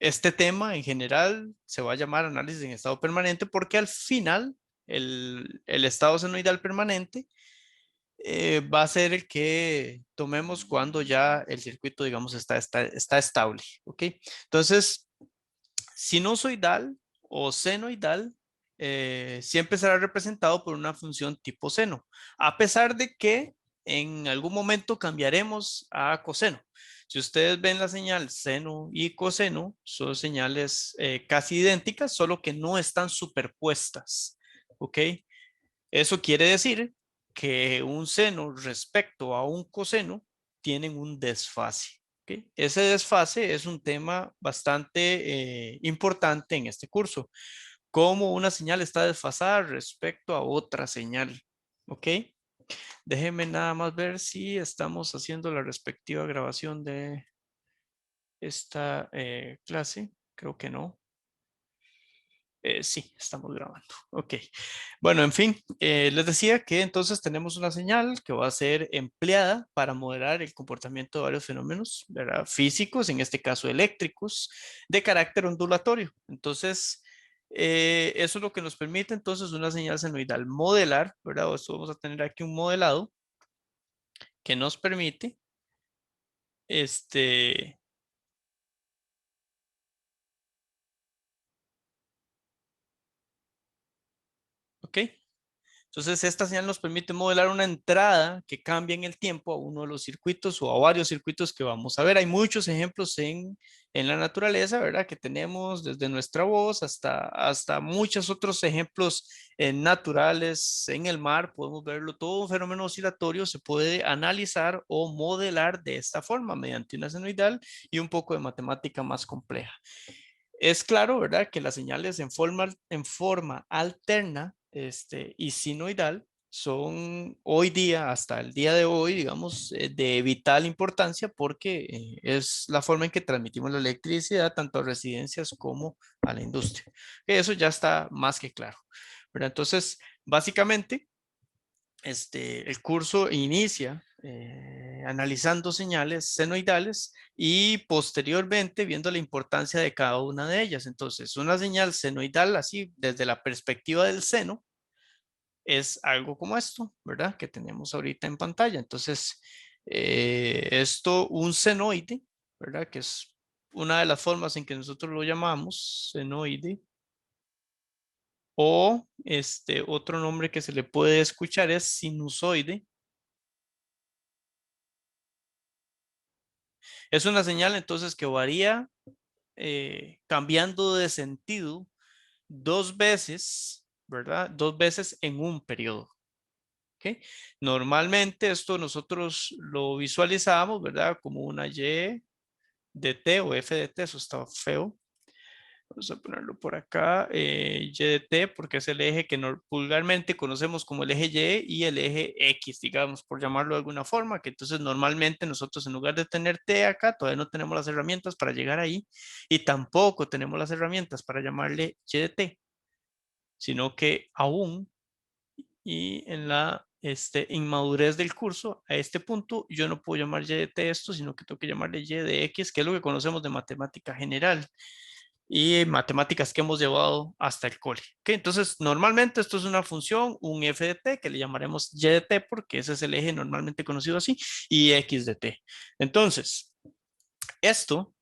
este tema en general se va a llamar análisis en estado permanente porque al final el estado senoidal permanente va a ser el que tomemos cuando ya el circuito, digamos, está estable. ¿Ok? Entonces, sinusoidal o senoidal siempre será representado por una función tipo seno, a pesar de que en algún momento cambiaremos a coseno. Si ustedes ven la señal seno y coseno, son señales casi idénticas, solo que no están superpuestas. ¿Ok? Eso quiere decir que un seno respecto a un coseno tienen un desfase. ¿Ok? Ese desfase es un tema bastante importante en este curso. Cómo una señal está desfasada respecto a otra señal. ¿Ok? Déjenme nada más ver si estamos haciendo la respectiva grabación de esta clase. Creo que no. Sí, estamos grabando. Ok. Bueno, en fin, les decía que entonces tenemos una señal que va a ser empleada para modelar el comportamiento de varios fenómenos, ¿verdad? Físicos, en este caso eléctricos, de carácter ondulatorio. Entonces, eso es lo que nos permite entonces una señal senoidal modelar, ¿verdad? Esto vamos a tener aquí un modelado que nos permite, ¿ok? Entonces, esta señal nos permite modelar una entrada que cambia en el tiempo a uno de los circuitos o a varios circuitos que vamos a ver. Hay muchos ejemplos en la naturaleza, ¿verdad? Que tenemos desde nuestra voz hasta muchos otros ejemplos naturales en el mar. Podemos verlo. Todo un fenómeno oscilatorio se puede analizar o modelar de esta forma mediante una senoidal y un poco de matemática más compleja. Es claro, ¿verdad? Que las señales en forma alterna y sinoidal son hoy día, hasta el día de hoy, digamos, de vital importancia porque es la forma en que transmitimos la electricidad tanto a residencias como a la industria. Eso ya está más que claro, ¿verdad? Entonces, básicamente, el curso inicia analizando señales senoidales y posteriormente viendo la importancia de cada una de ellas. Entonces, una señal senoidal, así desde la perspectiva del seno, es algo como esto, ¿verdad? Que tenemos ahorita en pantalla. Entonces, un senoide, ¿verdad? Que es una de las formas en que nosotros lo llamamos senoide. O otro nombre que se le puede escuchar es sinusoide. Es una señal entonces que varía cambiando de sentido 2 veces, ¿verdad? 2 veces en un periodo. ¿Ok? Normalmente esto nosotros lo visualizamos, ¿verdad? Como una Y de T o F de T, eso está feo. Vamos a ponerlo por acá, Y de T, porque es el eje que vulgarmente conocemos como el eje Y y el eje X, digamos, por llamarlo de alguna forma, que entonces normalmente nosotros en lugar de tener T acá, todavía no tenemos las herramientas para llegar ahí y tampoco tenemos las herramientas para llamarle Y de T, sino que aún y en la inmadurez del curso, a este punto yo no puedo llamar Y de T esto, sino que tengo que llamarle Y de X, que es lo que conocemos de matemática general y matemáticas que hemos llevado hasta el cole. ¿Okay? Entonces, normalmente esto es una función, un f de t, que le llamaremos y de t, porque ese es el eje normalmente conocido así, y x de t. Entonces, esto,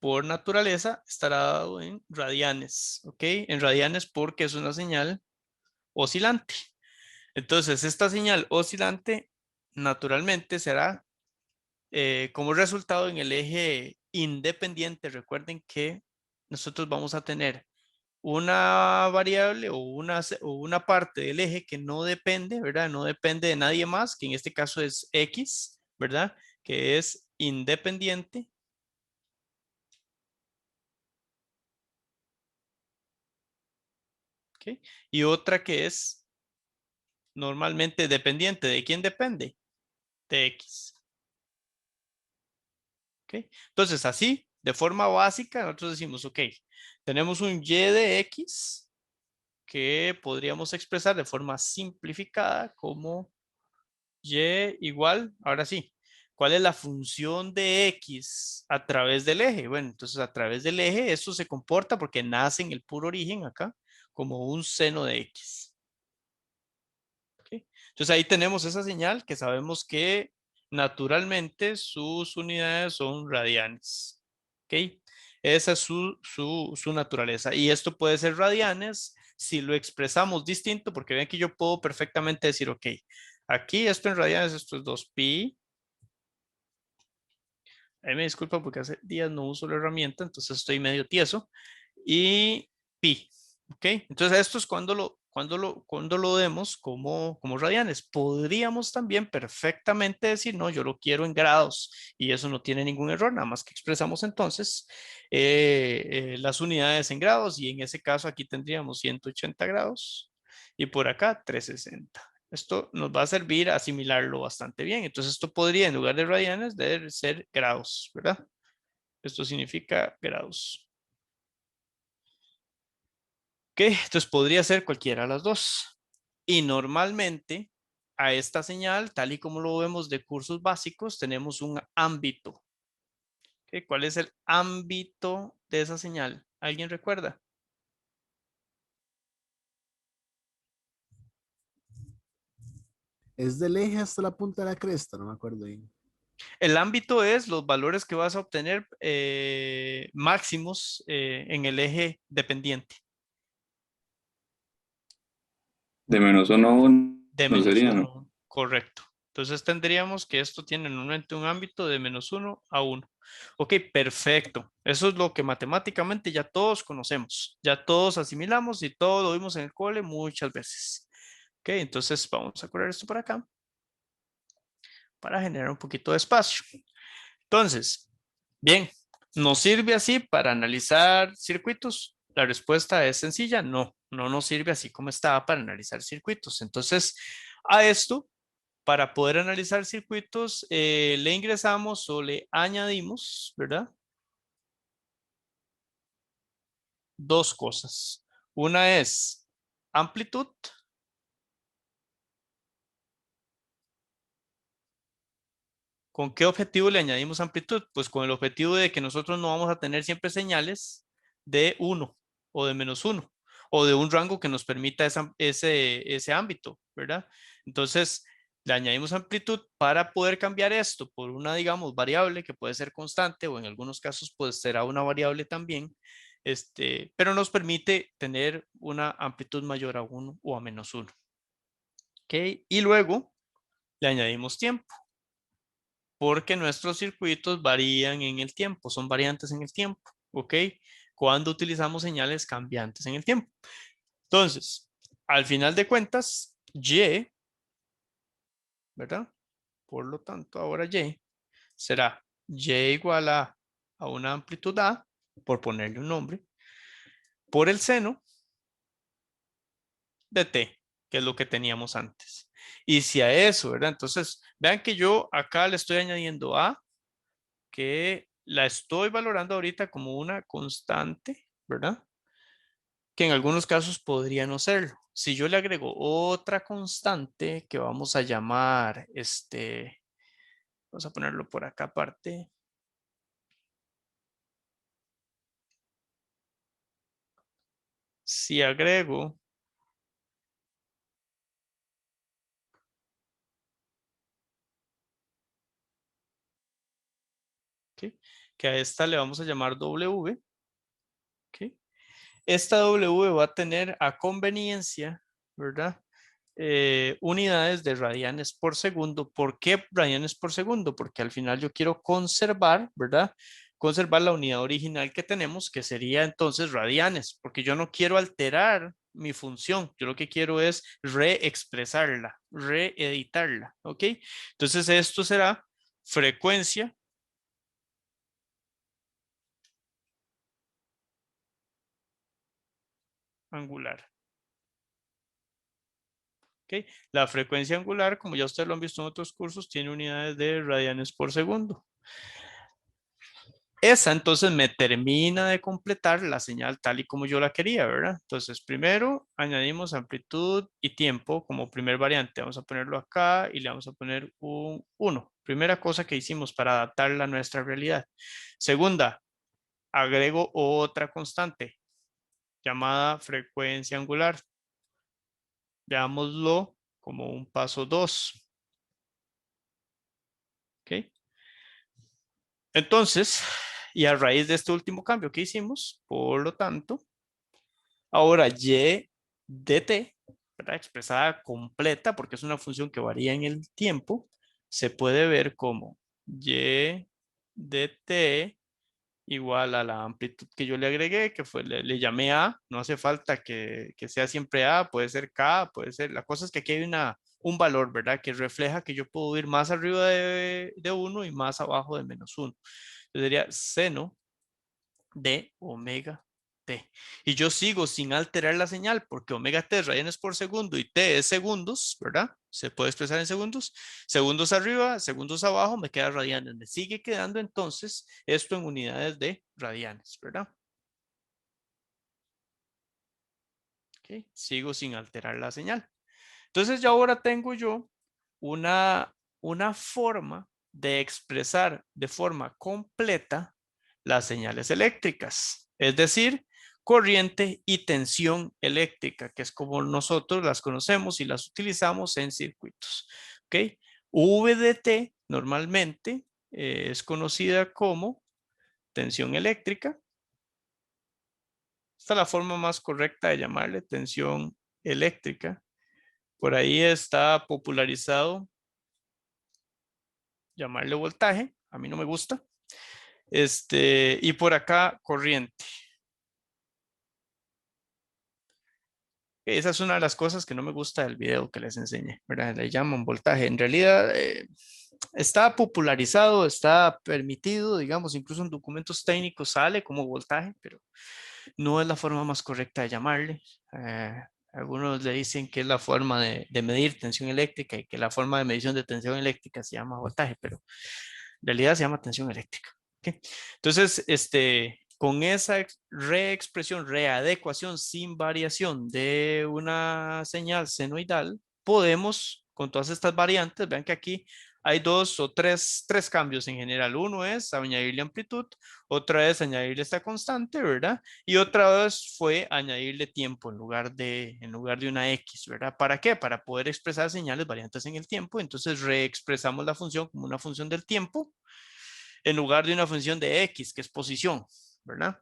por naturaleza, estará dado en radianes, ¿ok? En radianes porque es una señal oscilante. Entonces, esta señal oscilante, naturalmente, será como resultado en el eje independiente. Recuerden que nosotros vamos a tener una variable o una parte del eje que no depende, ¿verdad? No depende de nadie más, que en este caso es X, ¿verdad? Que es independiente. ¿Ok? Y otra que es normalmente dependiente. ¿De quién depende? De X. ¿Ok? Entonces, así, de forma básica, nosotros decimos, ok, tenemos un Y de X que podríamos expresar de forma simplificada como Y igual, ahora sí, ¿cuál es la función de X a través del eje? Bueno, entonces a través del eje esto se comporta porque nace en el puro origen acá como un seno de X. ¿Ok? ¿Ok? Entonces ahí tenemos esa señal que sabemos que naturalmente sus unidades son radianes. ¿Ok? Esa es su naturaleza. Y esto puede ser radianes si lo expresamos distinto, porque ven que yo puedo perfectamente decir, ok, aquí esto en radianes, esto es 2pi. Ahí me disculpa porque hace días no uso la herramienta, entonces estoy medio tieso. Y pi, ¿ok? Entonces esto es cuando lo demos como radianes. Podríamos también perfectamente decir, no, yo lo quiero en grados y eso no tiene ningún error, nada más que expresamos entonces las unidades en grados y en ese caso aquí tendríamos 180 grados y por acá 360. Esto nos va a servir a asimilarlo bastante bien. Entonces esto podría, en lugar de radianes, debe ser grados, ¿verdad? Esto significa grados. Ok, entonces podría ser cualquiera de las dos. Y normalmente a esta señal, tal y como lo vemos de cursos básicos, tenemos un ámbito. Ok, ¿cuál es el ámbito de esa señal? ¿Alguien recuerda? Es del eje hasta la punta de la cresta, no me acuerdo bien. El ámbito es los valores que vas a obtener máximos en el eje dependiente. De -1 a 1 De sería, ¿no? -1, correcto. Entonces tendríamos que esto tiene normalmente un ámbito de -1 a 1. Ok, perfecto. Eso es lo que matemáticamente ya todos conocemos, ya todos asimilamos y todo lo vimos en el cole muchas veces. Ok, entonces vamos a correr esto por acá para generar un poquito de espacio. Entonces, bien, ¿nos sirve así para analizar circuitos? La respuesta es sencilla, no, no nos sirve así como estaba para analizar circuitos. Entonces, a esto, para poder analizar circuitos, le ingresamos o le añadimos, ¿verdad? Dos cosas. Una es amplitud. ¿Con qué objetivo le añadimos amplitud? Pues con el objetivo de que nosotros no vamos a tener siempre señales de 1 o de -1 o de un rango que nos permita ese ámbito, ¿verdad? Entonces, le añadimos amplitud para poder cambiar esto por una, digamos, variable que puede ser constante o en algunos casos pues será una variable también, pero nos permite tener una amplitud mayor a 1 o a -1. ¿Ok? Y luego le añadimos tiempo porque nuestros circuitos varían en el tiempo, son variantes en el tiempo, ¿ok? Cuando utilizamos señales cambiantes en el tiempo. Entonces, al final de cuentas, Y, ¿verdad? Por lo tanto, ahora Y será Y igual a una amplitud A, por ponerle un nombre, por el seno de T, que es lo que teníamos antes. Y si a eso, ¿verdad? Entonces, vean que yo acá le estoy añadiendo A, que la estoy valorando ahorita como una constante, ¿verdad? Que en algunos casos podría no serlo. Si yo le agrego otra constante que vamos a llamar, vamos a ponerlo por acá aparte. Si agrego ¿okay? Que a esta le vamos a llamar W. ¿Okay? Esta W va a tener a conveniencia, ¿verdad? Unidades de radianes por segundo. ¿Por qué radianes por segundo? Porque al final yo quiero conservar, ¿verdad? Conservar la unidad original que tenemos, que sería entonces radianes, porque yo no quiero alterar mi función. Yo lo que quiero es reexpresarla, reeditarla, ¿ok? Entonces esto será frecuencia angular. ¿Okay? La frecuencia angular, como ya ustedes lo han visto en otros cursos, tiene unidades de radianes por segundo. Esa entonces me termina de completar la señal tal y como yo la quería, ¿verdad? Entonces primero añadimos amplitud y tiempo como primer variante. Vamos a ponerlo acá y le vamos a poner un 1. Primera cosa que hicimos para adaptarla a nuestra realidad. Segunda, agrego otra constante llamada frecuencia angular. Veámoslo como un paso 2. ¿Ok? Entonces, y a raíz de este último cambio que hicimos, por lo tanto, ahora y de t, ¿verdad? Expresada completa, porque es una función que varía en el tiempo, se puede ver como y de t igual a la amplitud que yo le agregué, que fue, le llamé A, no hace falta que sea siempre A, puede ser K, puede ser, la cosa es que aquí hay un valor, ¿verdad? Que refleja que yo puedo ir más arriba de 1 y más abajo de -1. Entonces sería seno de omega t. Y yo sigo sin alterar la señal porque omega t es radianes por segundo y t es segundos, ¿verdad? Se puede expresar en segundos. Segundos arriba, segundos abajo, me queda radianes. Me sigue quedando entonces esto en unidades de radianes, ¿verdad? Ok, sigo sin alterar la señal. Entonces ya ahora tengo yo una forma de expresar de forma completa las señales eléctricas, es decir, corriente y tensión eléctrica, que es como nosotros las conocemos y las utilizamos en circuitos. ¿Ok? VDT normalmente es conocida como tensión eléctrica. Esta es la forma más correcta de llamarle tensión eléctrica. Por ahí está popularizado llamarle voltaje. A mí no me gusta. Y por acá corriente. Esa es una de las cosas que no me gusta del video que les enseñé, ¿verdad? Le llaman voltaje. En realidad está popularizado, está permitido, digamos, incluso en documentos técnicos sale como voltaje, pero no es la forma más correcta de llamarle. Algunos le dicen que es la forma de medir tensión eléctrica y que la forma de medición de tensión eléctrica se llama voltaje, pero en realidad se llama tensión eléctrica. ¿Okay? Entonces, con esa reexpresión, readecuación sin variación de una señal senoidal, podemos, con todas estas variantes, vean que aquí hay dos o tres cambios en general. Uno es añadirle amplitud, otra es añadirle esta constante, ¿verdad? Y otra vez fue añadirle tiempo en lugar de una X, ¿verdad? ¿Para qué? Para poder expresar señales variantes en el tiempo. Entonces reexpresamos la función como una función del tiempo en lugar de una función de X, que es posición, ¿verdad?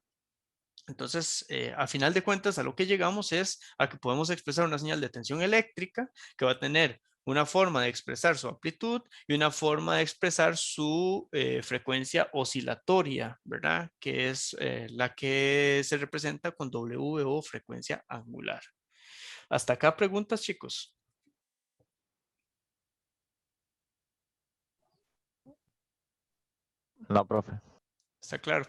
Entonces, a final de cuentas, a lo que llegamos es a que podemos expresar una señal de tensión eléctrica que va a tener una forma de expresar su amplitud y una forma de expresar su frecuencia oscilatoria, ¿verdad? Que es la que se representa con W o frecuencia angular. Hasta acá preguntas, chicos. No, profe. Está claro.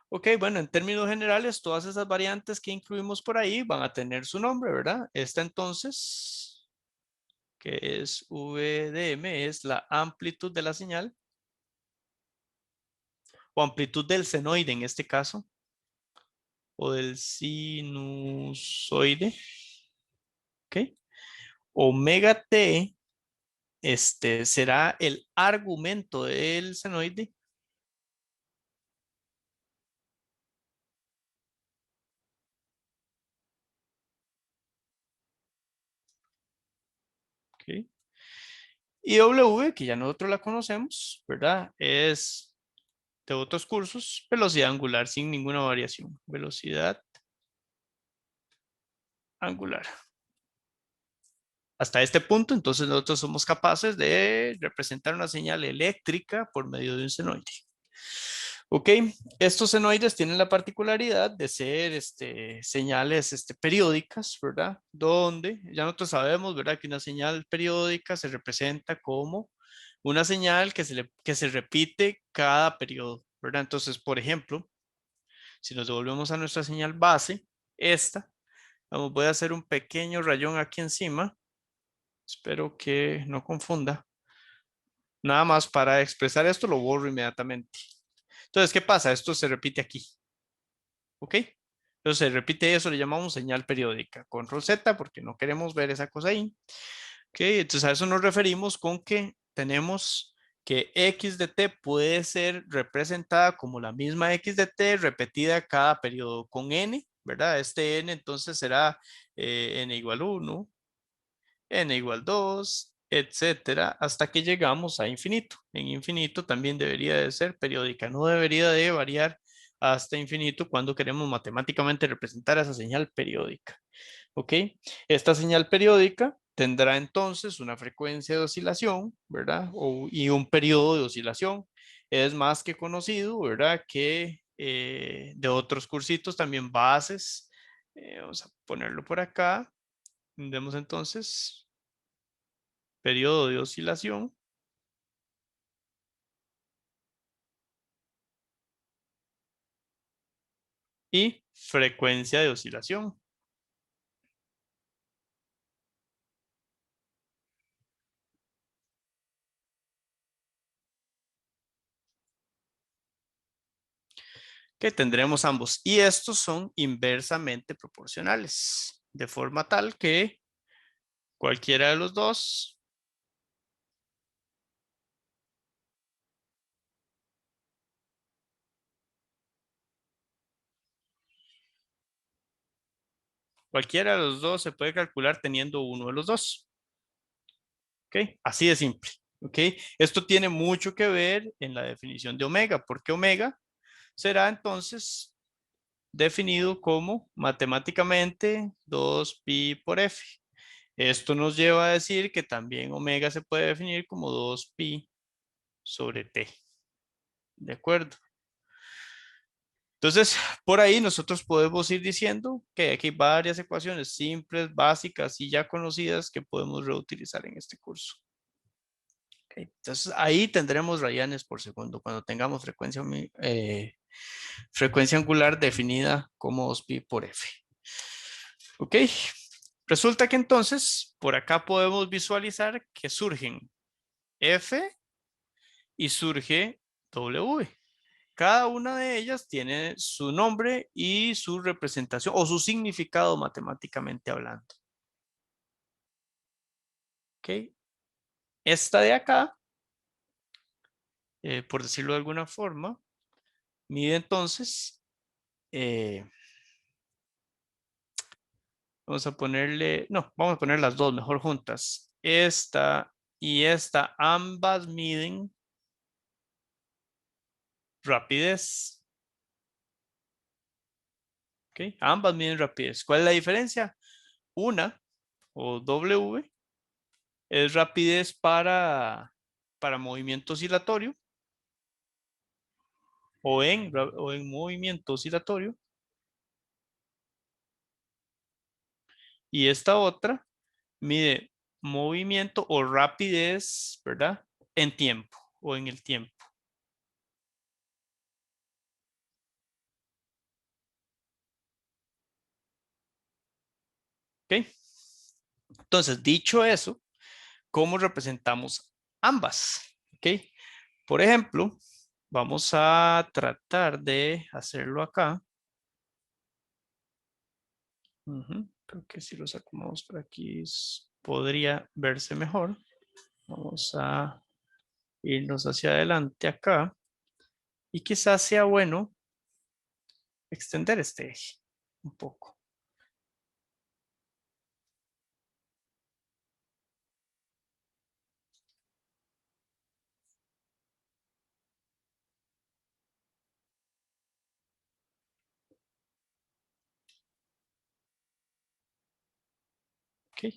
Ok, bueno, en términos generales, todas esas variantes que incluimos por ahí van a tener su nombre, ¿verdad? Esta entonces, que es VDM, es la amplitud de la señal o amplitud del senoide en este caso, o del sinusoide. Ok. Omega T, será el argumento del senoide. Ok. Y W, que ya nosotros la conocemos, ¿verdad? Es de otros cursos, velocidad angular sin ninguna variación. Velocidad angular. Hasta este punto, entonces nosotros somos capaces de representar una señal eléctrica por medio de un senoide. Ok, estos senoides tienen la particularidad de ser señales periódicas, ¿verdad? Donde ya nosotros sabemos, ¿verdad? Que una señal periódica se representa como una señal que se repite cada periodo, ¿verdad? Entonces, por ejemplo, si nos devolvemos a nuestra señal base, esta, vamos, voy a hacer un pequeño rayón aquí encima. Espero que no confunda. Nada más para expresar esto lo borro inmediatamente. Entonces, ¿qué pasa? Esto se repite aquí. ¿Ok? Entonces se repite eso, le llamamos señal periódica. Control Z porque no queremos ver esa cosa ahí. ¿Ok? Entonces a eso nos referimos con que tenemos que X de T puede ser representada como la misma X de T repetida cada periodo con N, ¿verdad? Este N entonces será N igual 1, n igual 2, etcétera, hasta que llegamos a infinito. En infinito también debería de ser periódica, no debería de variar hasta infinito cuando queremos matemáticamente representar esa señal periódica. ¿Ok? Esta señal periódica tendrá entonces una frecuencia de oscilación, ¿verdad? Y un periodo de oscilación. Es más que conocido, ¿verdad? Que de otros cursitos también bases. Vamos a ponerlo por acá. Tendremos entonces periodo de oscilación. Y frecuencia de oscilación. Que tendremos ambos. Y estos son inversamente proporcionales. De forma tal que cualquiera de los dos se puede calcular teniendo uno de los dos. ¿Ok? Así de simple. ¿Ok? Esto tiene mucho que ver en la definición de omega, porque omega será entonces definido como matemáticamente 2pi por f. Esto nos lleva a decir que también omega se puede definir como 2pi sobre t. ¿De acuerdo? Entonces, por ahí nosotros podemos ir diciendo que aquí hay varias ecuaciones simples, básicas y ya conocidas que podemos reutilizar en este curso. Okay. Entonces, ahí tendremos rayanes por segundo cuando tengamos frecuencia angular definida como 2pi por f. Ok. Resulta que entonces, por acá podemos visualizar que surgen f y surge w. Cada una de ellas tiene su nombre y su representación o su significado matemáticamente hablando. ¿Ok? Esta de acá, por decirlo de alguna forma, mide entonces, vamos a ponerle, no, vamos a poner las dos mejor juntas. Esta y esta, ambas miden rapidez. ¿Ok? Ambas miden rapidez. ¿Cuál es la diferencia? Una, o W, es rapidez para movimiento oscilatorio o en movimiento oscilatorio. Y esta otra mide movimiento o rapidez, ¿verdad? En tiempo o en el tiempo. ¿Ok? Entonces, dicho eso, ¿cómo representamos ambas? ¿Ok? Por ejemplo, vamos a tratar de hacerlo acá. Creo que si los acomodamos por aquí podría verse mejor. Vamos a irnos hacia adelante acá. Y quizás sea bueno extender este eje un poco. Ok.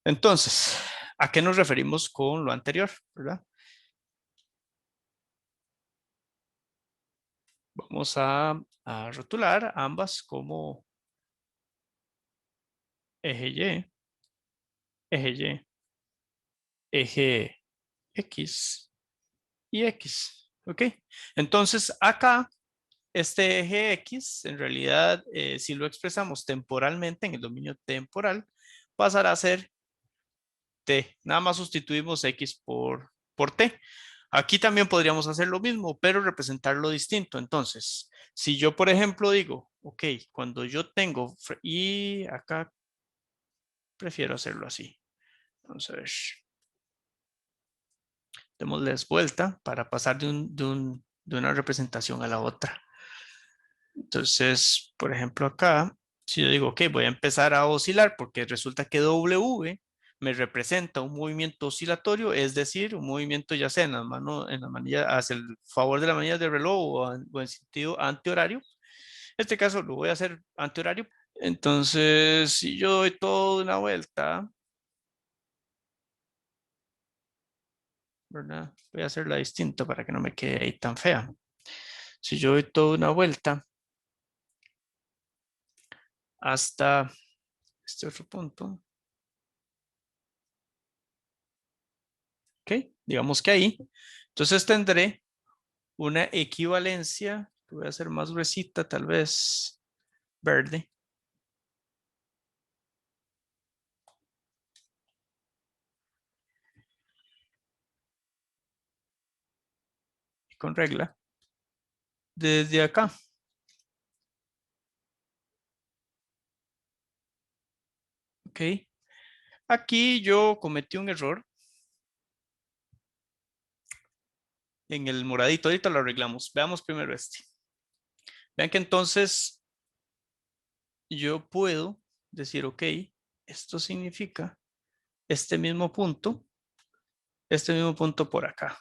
Entonces, ¿a qué nos referimos con lo anterior? ¿Verdad? Vamos a rotular ambas como eje Y, eje Y, eje X y X. ¿Ok? Entonces, acá, este eje X, en realidad, si lo expresamos temporalmente en el dominio temporal, pasará a ser T. Nada más sustituimos X por T. Aquí también podríamos hacer lo mismo, pero representarlo distinto. Entonces, si yo, por ejemplo, digo, ok, cuando yo tengo, y acá prefiero hacerlo así. Vamos a ver. Démosles vuelta para pasar de una representación a la otra. Entonces, por ejemplo, acá, Si yo digo, ok, voy a empezar a oscilar porque resulta que W me representa un movimiento oscilatorio, es decir, un movimiento ya sea en la mano, en la manilla, hacia el favor de la manilla del reloj o en sentido antihorario. En este caso lo voy a hacer antihorario. Entonces, si yo doy toda una vuelta, ¿verdad? Voy a hacerla distinta para que no me quede ahí tan fea. Si yo doy toda una vuelta hasta este otro punto, ok, digamos que ahí, entonces tendré una equivalencia, que voy a hacer más gruesita, tal vez verde. Y con regla. Desde acá. Ok. Aquí yo cometí un error. En el moradito, ahorita lo arreglamos. Veamos primero este. Vean que entonces yo puedo decir, ok, esto significa este mismo punto por acá.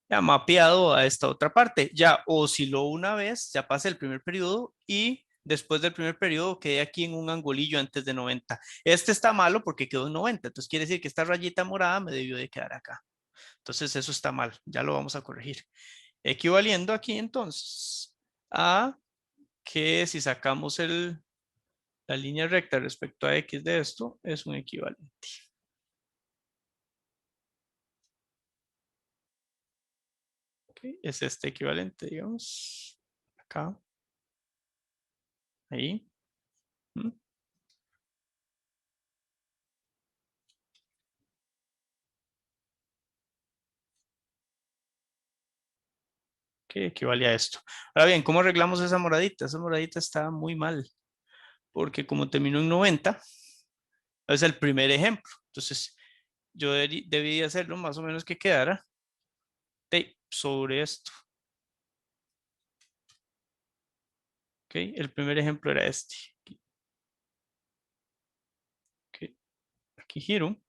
Ya mapeado a esta otra parte. Ya osciló una vez, ya pasa el primer periodo y después del primer periodo quedé aquí en un angulillo antes de 90. Este está malo porque quedó en 90, entonces quiere decir que esta rayita morada me debió de quedar acá. Entonces eso está mal, ya lo vamos a corregir. Equivaliendo aquí entonces a que si sacamos la línea recta respecto a X de esto, es un equivalente. Okay, es este equivalente, digamos, acá, ahí. Que equivale a esto. Ahora bien, ¿cómo arreglamos esa moradita? Esa moradita está muy mal, porque como terminó en 90, es el primer ejemplo. Entonces, yo debí hacerlo más o menos que quedara sobre esto. Ok, el primer ejemplo era este. Okay. Aquí giro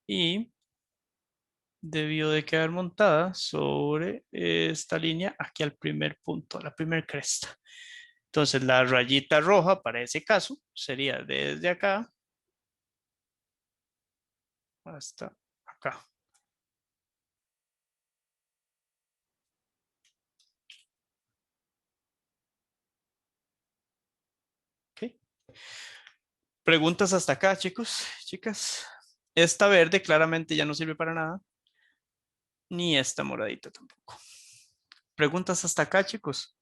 y debió de quedar montada sobre esta línea aquí al primer punto, a la primer cresta. Entonces la rayita roja para ese caso sería desde acá hasta acá. Ok. Preguntas hasta acá, chicos, chicas. Esta verde claramente ya no sirve para nada. Ni esta moradita tampoco. Preguntas hasta acá, chicos.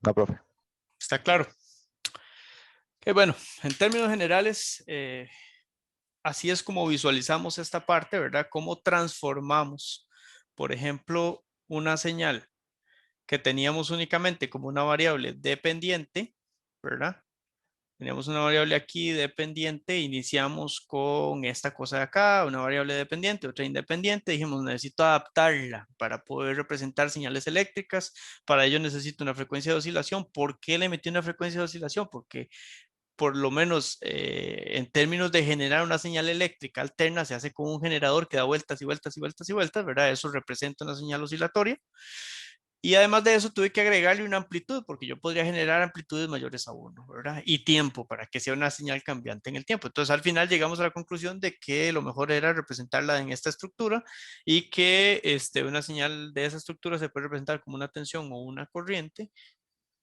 No, profe. Está claro. Bueno, en términos generales, así es como visualizamos esta parte, ¿verdad? Cómo transformamos, por ejemplo, una señal que teníamos únicamente como una variable dependiente, ¿verdad? Teníamos una variable aquí dependiente, iniciamos con esta cosa de acá, una variable dependiente, otra independiente, dijimos necesito adaptarla para poder representar señales eléctricas, para ello necesito una frecuencia de oscilación. ¿Por qué le metí una frecuencia de oscilación? Porque por lo menos en términos de generar una señal eléctrica alterna se hace con un generador que da vueltas y vueltas y vueltas y vueltas, ¿verdad? Eso representa una señal oscilatoria. Y además de eso tuve que agregarle una amplitud porque yo podría generar amplitudes mayores a 1, ¿verdad? Y tiempo para que sea una señal cambiante en el tiempo. Entonces al final llegamos a la conclusión de que lo mejor era representarla en esta estructura y que una señal de esa estructura se puede representar como una tensión o una corriente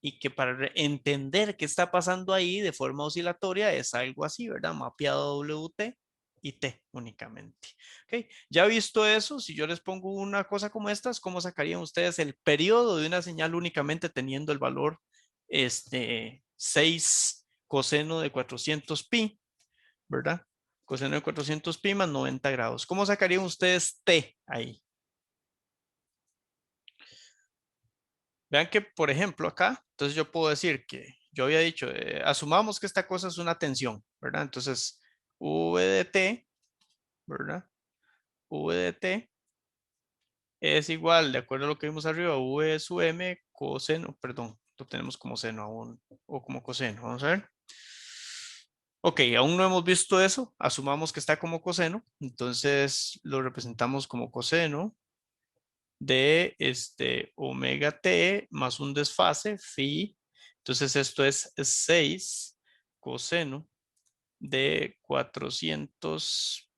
y que para entender qué está pasando ahí de forma oscilatoria es algo así, ¿verdad? Mapeado WT y T únicamente. ¿Ok? Ya visto eso, si yo les pongo una cosa como estas, ¿cómo sacarían ustedes el periodo de una señal únicamente teniendo el valor 6 coseno de 400 pi, ¿verdad? Coseno de 400 pi más 90 grados. ¿Cómo sacarían ustedes T ahí? Vean que, por ejemplo, acá, entonces yo puedo decir que yo había dicho, asumamos que esta cosa es una tensión, ¿verdad? Entonces, V de T, ¿verdad? V de t es igual, de acuerdo a lo que vimos arriba, V sub m coseno, perdón, lo tenemos como seno aún, o como coseno, vamos a ver. Ok, aún no hemos visto eso, asumamos que está como coseno, entonces lo representamos como coseno de omega t más un desfase, phi, entonces esto es 6 coseno de 400,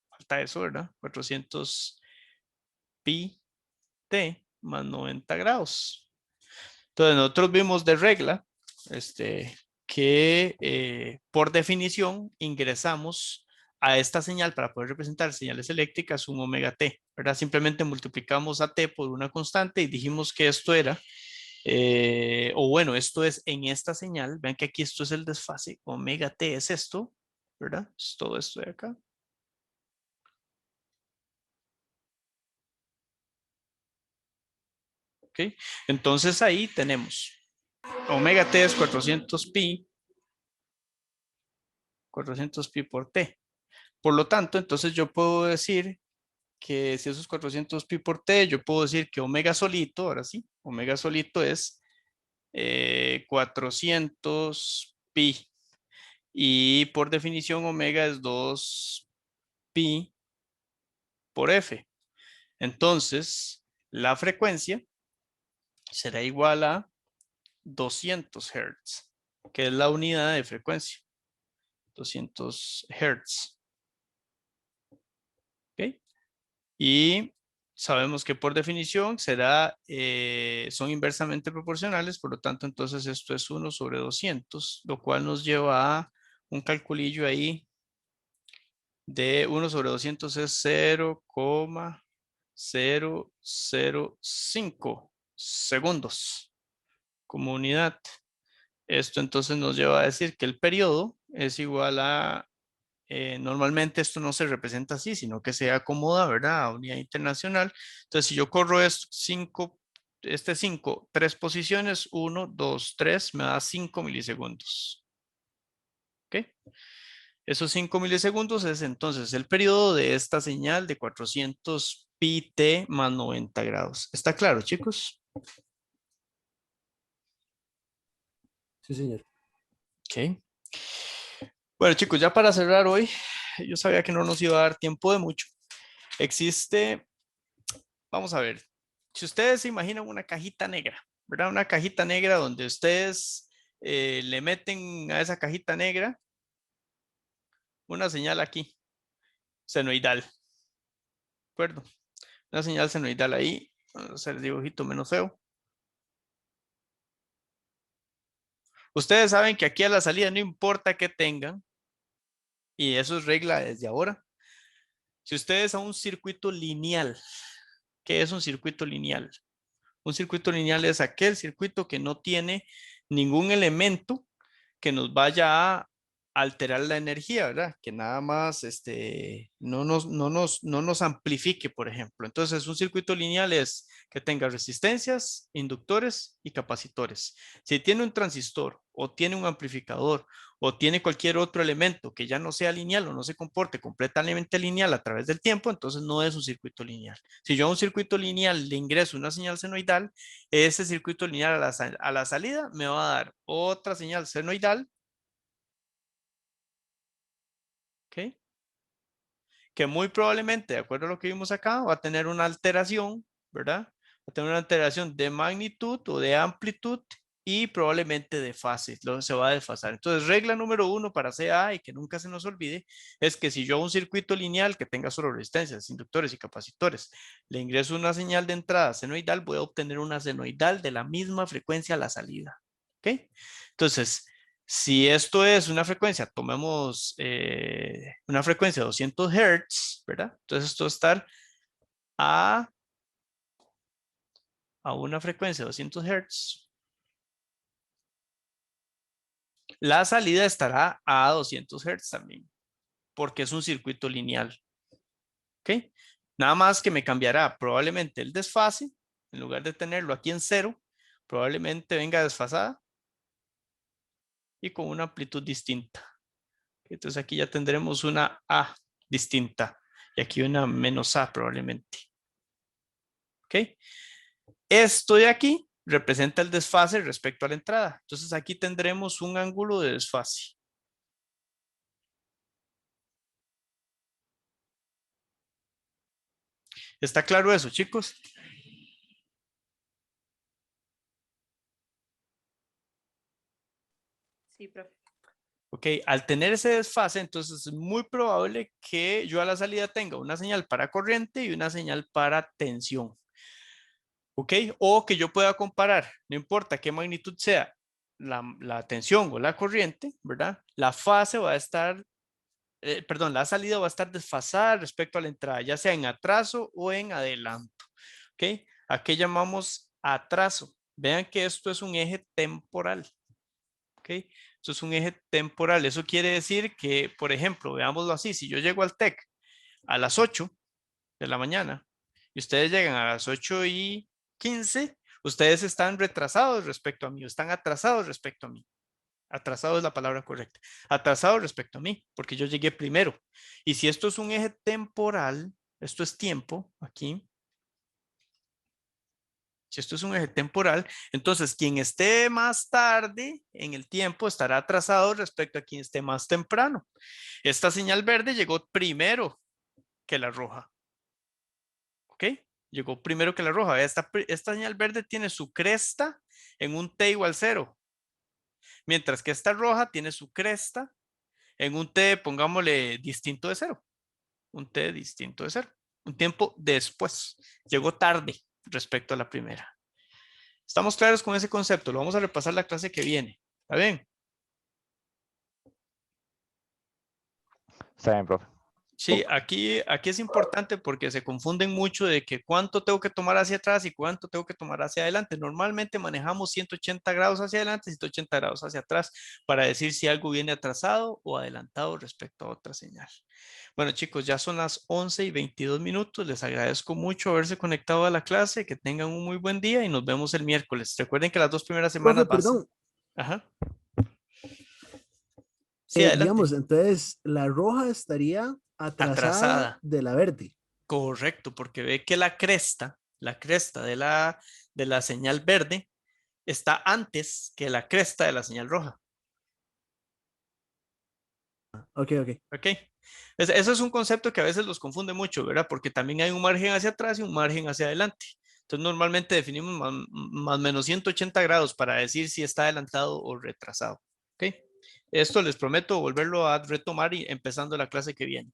falta eso, ¿verdad? 400 pi t más 90 grados. Entonces nosotros vimos de regla que por definición ingresamos a esta señal para poder representar señales eléctricas un omega t, ¿verdad? Simplemente multiplicamos a t por una constante y dijimos que esto era, o bueno, esto es en esta señal, vean que aquí esto es el desfase, omega t es esto, ¿verdad? Es todo esto de acá. ¿Ok? Entonces ahí tenemos omega t es 400 pi por t. Por lo tanto, entonces yo puedo decir que si eso es 400 pi por t, yo puedo decir que omega solito, ahora sí, omega solito es 400 pi. Y por definición omega es 2 pi por f. Entonces, la frecuencia será igual a 200 Hz, que es la unidad de frecuencia. 200 Hz. ¿Ok? Y sabemos que por definición son inversamente proporcionales, por lo tanto, entonces esto es 1 sobre 200, lo cual nos lleva a un calculillo ahí de 1 sobre 200 es 0,005 segundos como unidad. Esto entonces nos lleva a decir que el periodo es igual a, normalmente esto no se representa así, sino que se acomoda, ¿verdad? A unidad internacional. Entonces, si yo corro esto, 3 posiciones, 1, 2, 3, me da 5 milisegundos. ¿Ok? Esos 5 milisegundos es entonces el periodo de esta señal de 400 pi t más 90 grados. ¿Está claro, chicos? Sí, señor. Ok. Bueno, chicos, ya para cerrar hoy, yo sabía que no nos iba a dar tiempo de mucho. Existe, vamos a ver, si ustedes se imaginan una cajita negra, ¿verdad? Una cajita negra donde ustedes le meten a esa cajita negra una señal aquí, senoidal, ¿de acuerdo? Una señal senoidal ahí, vamos a hacer el dibujito menos feo. Ustedes saben que aquí a la salida no importa qué tengan, y eso es regla desde ahora. Si ustedes a un circuito lineal, ¿qué es un circuito lineal? Un circuito lineal es aquel circuito que no tiene ningún elemento que nos vaya a alterar la energía, ¿verdad? Que nada más no nos amplifique, por ejemplo. Entonces, un circuito lineal es que tenga resistencias, inductores y capacitores. Si tiene un transistor o tiene un amplificador o tiene cualquier otro elemento que ya no sea lineal o no se comporte completamente lineal a través del tiempo, entonces no es un circuito lineal. Si yo a un circuito lineal le ingreso una señal senoidal, ese circuito lineal a la salida me va a dar otra señal senoidal, ¿ok? Que muy probablemente, de acuerdo a lo que vimos acá, va a tener una alteración, ¿verdad? Va a tener una alteración de magnitud o de amplitud y probablemente de fase, se va a desfasar. Entonces, regla número 1 para CA y que nunca se nos olvide, es que si yo a un circuito lineal que tenga solo resistencias, inductores y capacitores, le ingreso una señal de entrada senoidal, voy a obtener una senoidal de la misma frecuencia a la salida, ¿ok? Entonces, si esto es una frecuencia, tomemos una frecuencia de 200 Hz, ¿verdad? Entonces esto va a estar a una frecuencia de 200 Hz. La salida estará a 200 Hz también, porque es un circuito lineal. ¿Ok? Nada más que me cambiará probablemente el desfase, en lugar de tenerlo aquí en 0, probablemente venga desfasada y con una amplitud distinta. Entonces aquí ya tendremos una A distinta y aquí una menos A probablemente. ¿Ok? Esto de aquí representa el desfase respecto a la entrada. Entonces aquí tendremos un ángulo de desfase. ¿Está claro eso, chicos? Sí, profe. Ok, al tener ese desfase, entonces es muy probable que yo a la salida tenga una señal para corriente y una señal para tensión. Ok, o que yo pueda comparar, no importa qué magnitud sea la tensión o la corriente, ¿verdad? La fase va a estar, perdón, la salida va a estar desfasada respecto a la entrada, ya sea en atraso o en adelanto. Ok, ¿a qué llamamos atraso? Vean que esto es un eje temporal. Ok, esto es un eje temporal. Eso quiere decir que, por ejemplo, veámoslo así, si yo llego al TEC a las 8 de la mañana y ustedes llegan a las 8:15, ustedes están retrasados respecto a mí, o están atrasados respecto a mí. Atrasado es la palabra correcta. Atrasado respecto a mí, porque yo llegué primero. Y si esto es un eje temporal, esto es tiempo aquí. Si esto es un eje temporal, entonces quien esté más tarde en el tiempo estará atrasado respecto a quien esté más temprano. Esta señal verde llegó primero que la roja. ¿Ok? Llegó primero que la roja. Esta señal verde tiene su cresta en un t igual 0. Mientras que esta roja tiene su cresta en un t, pongámosle, distinto de 0. Un t distinto de 0. Un tiempo después. Llegó tarde respecto a la primera. ¿Estamos claros con ese concepto? Lo vamos a repasar la clase que viene. ¿Está bien? Está bien, profe. Sí, aquí es importante porque se confunden mucho de que cuánto tengo que tomar hacia atrás y cuánto tengo que tomar hacia adelante. Normalmente manejamos 180 grados hacia adelante, 180 grados hacia atrás para decir si algo viene atrasado o adelantado respecto a otra señal. Bueno, chicos, ya son las 11:22. Les agradezco mucho haberse conectado a la clase. Que tengan un muy buen día y nos vemos el miércoles. Recuerden que las 2 primeras semanas Profe, perdón. Ajá. Sí, adelante. Digamos, entonces la roja estaría atrasada de la verde. Correcto, porque ve que la cresta de la señal verde está antes que la cresta de la señal roja. Ok. Ok. Eso es un concepto que a veces los confunde mucho, ¿verdad? Porque también hay un margen hacia atrás y un margen hacia adelante. Entonces normalmente definimos más o menos 180 grados para decir si está adelantado o retrasado. Ok. Esto les prometo volverlo a retomar y empezando la clase que viene.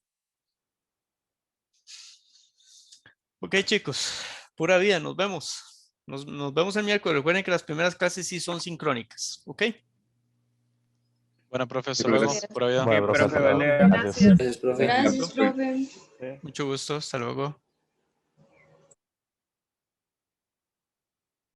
Ok, chicos, pura vida, nos vemos. Nos vemos el miércoles. Recuerden que las primeras clases sí son sincrónicas. Ok. Bueno, profe, hasta Sí, profe. luego. Pura vida. Bueno, profe, hasta luego. Gracias. Gracias. Gracias, profe. Gracias, profe. Mucho gusto. Hasta luego.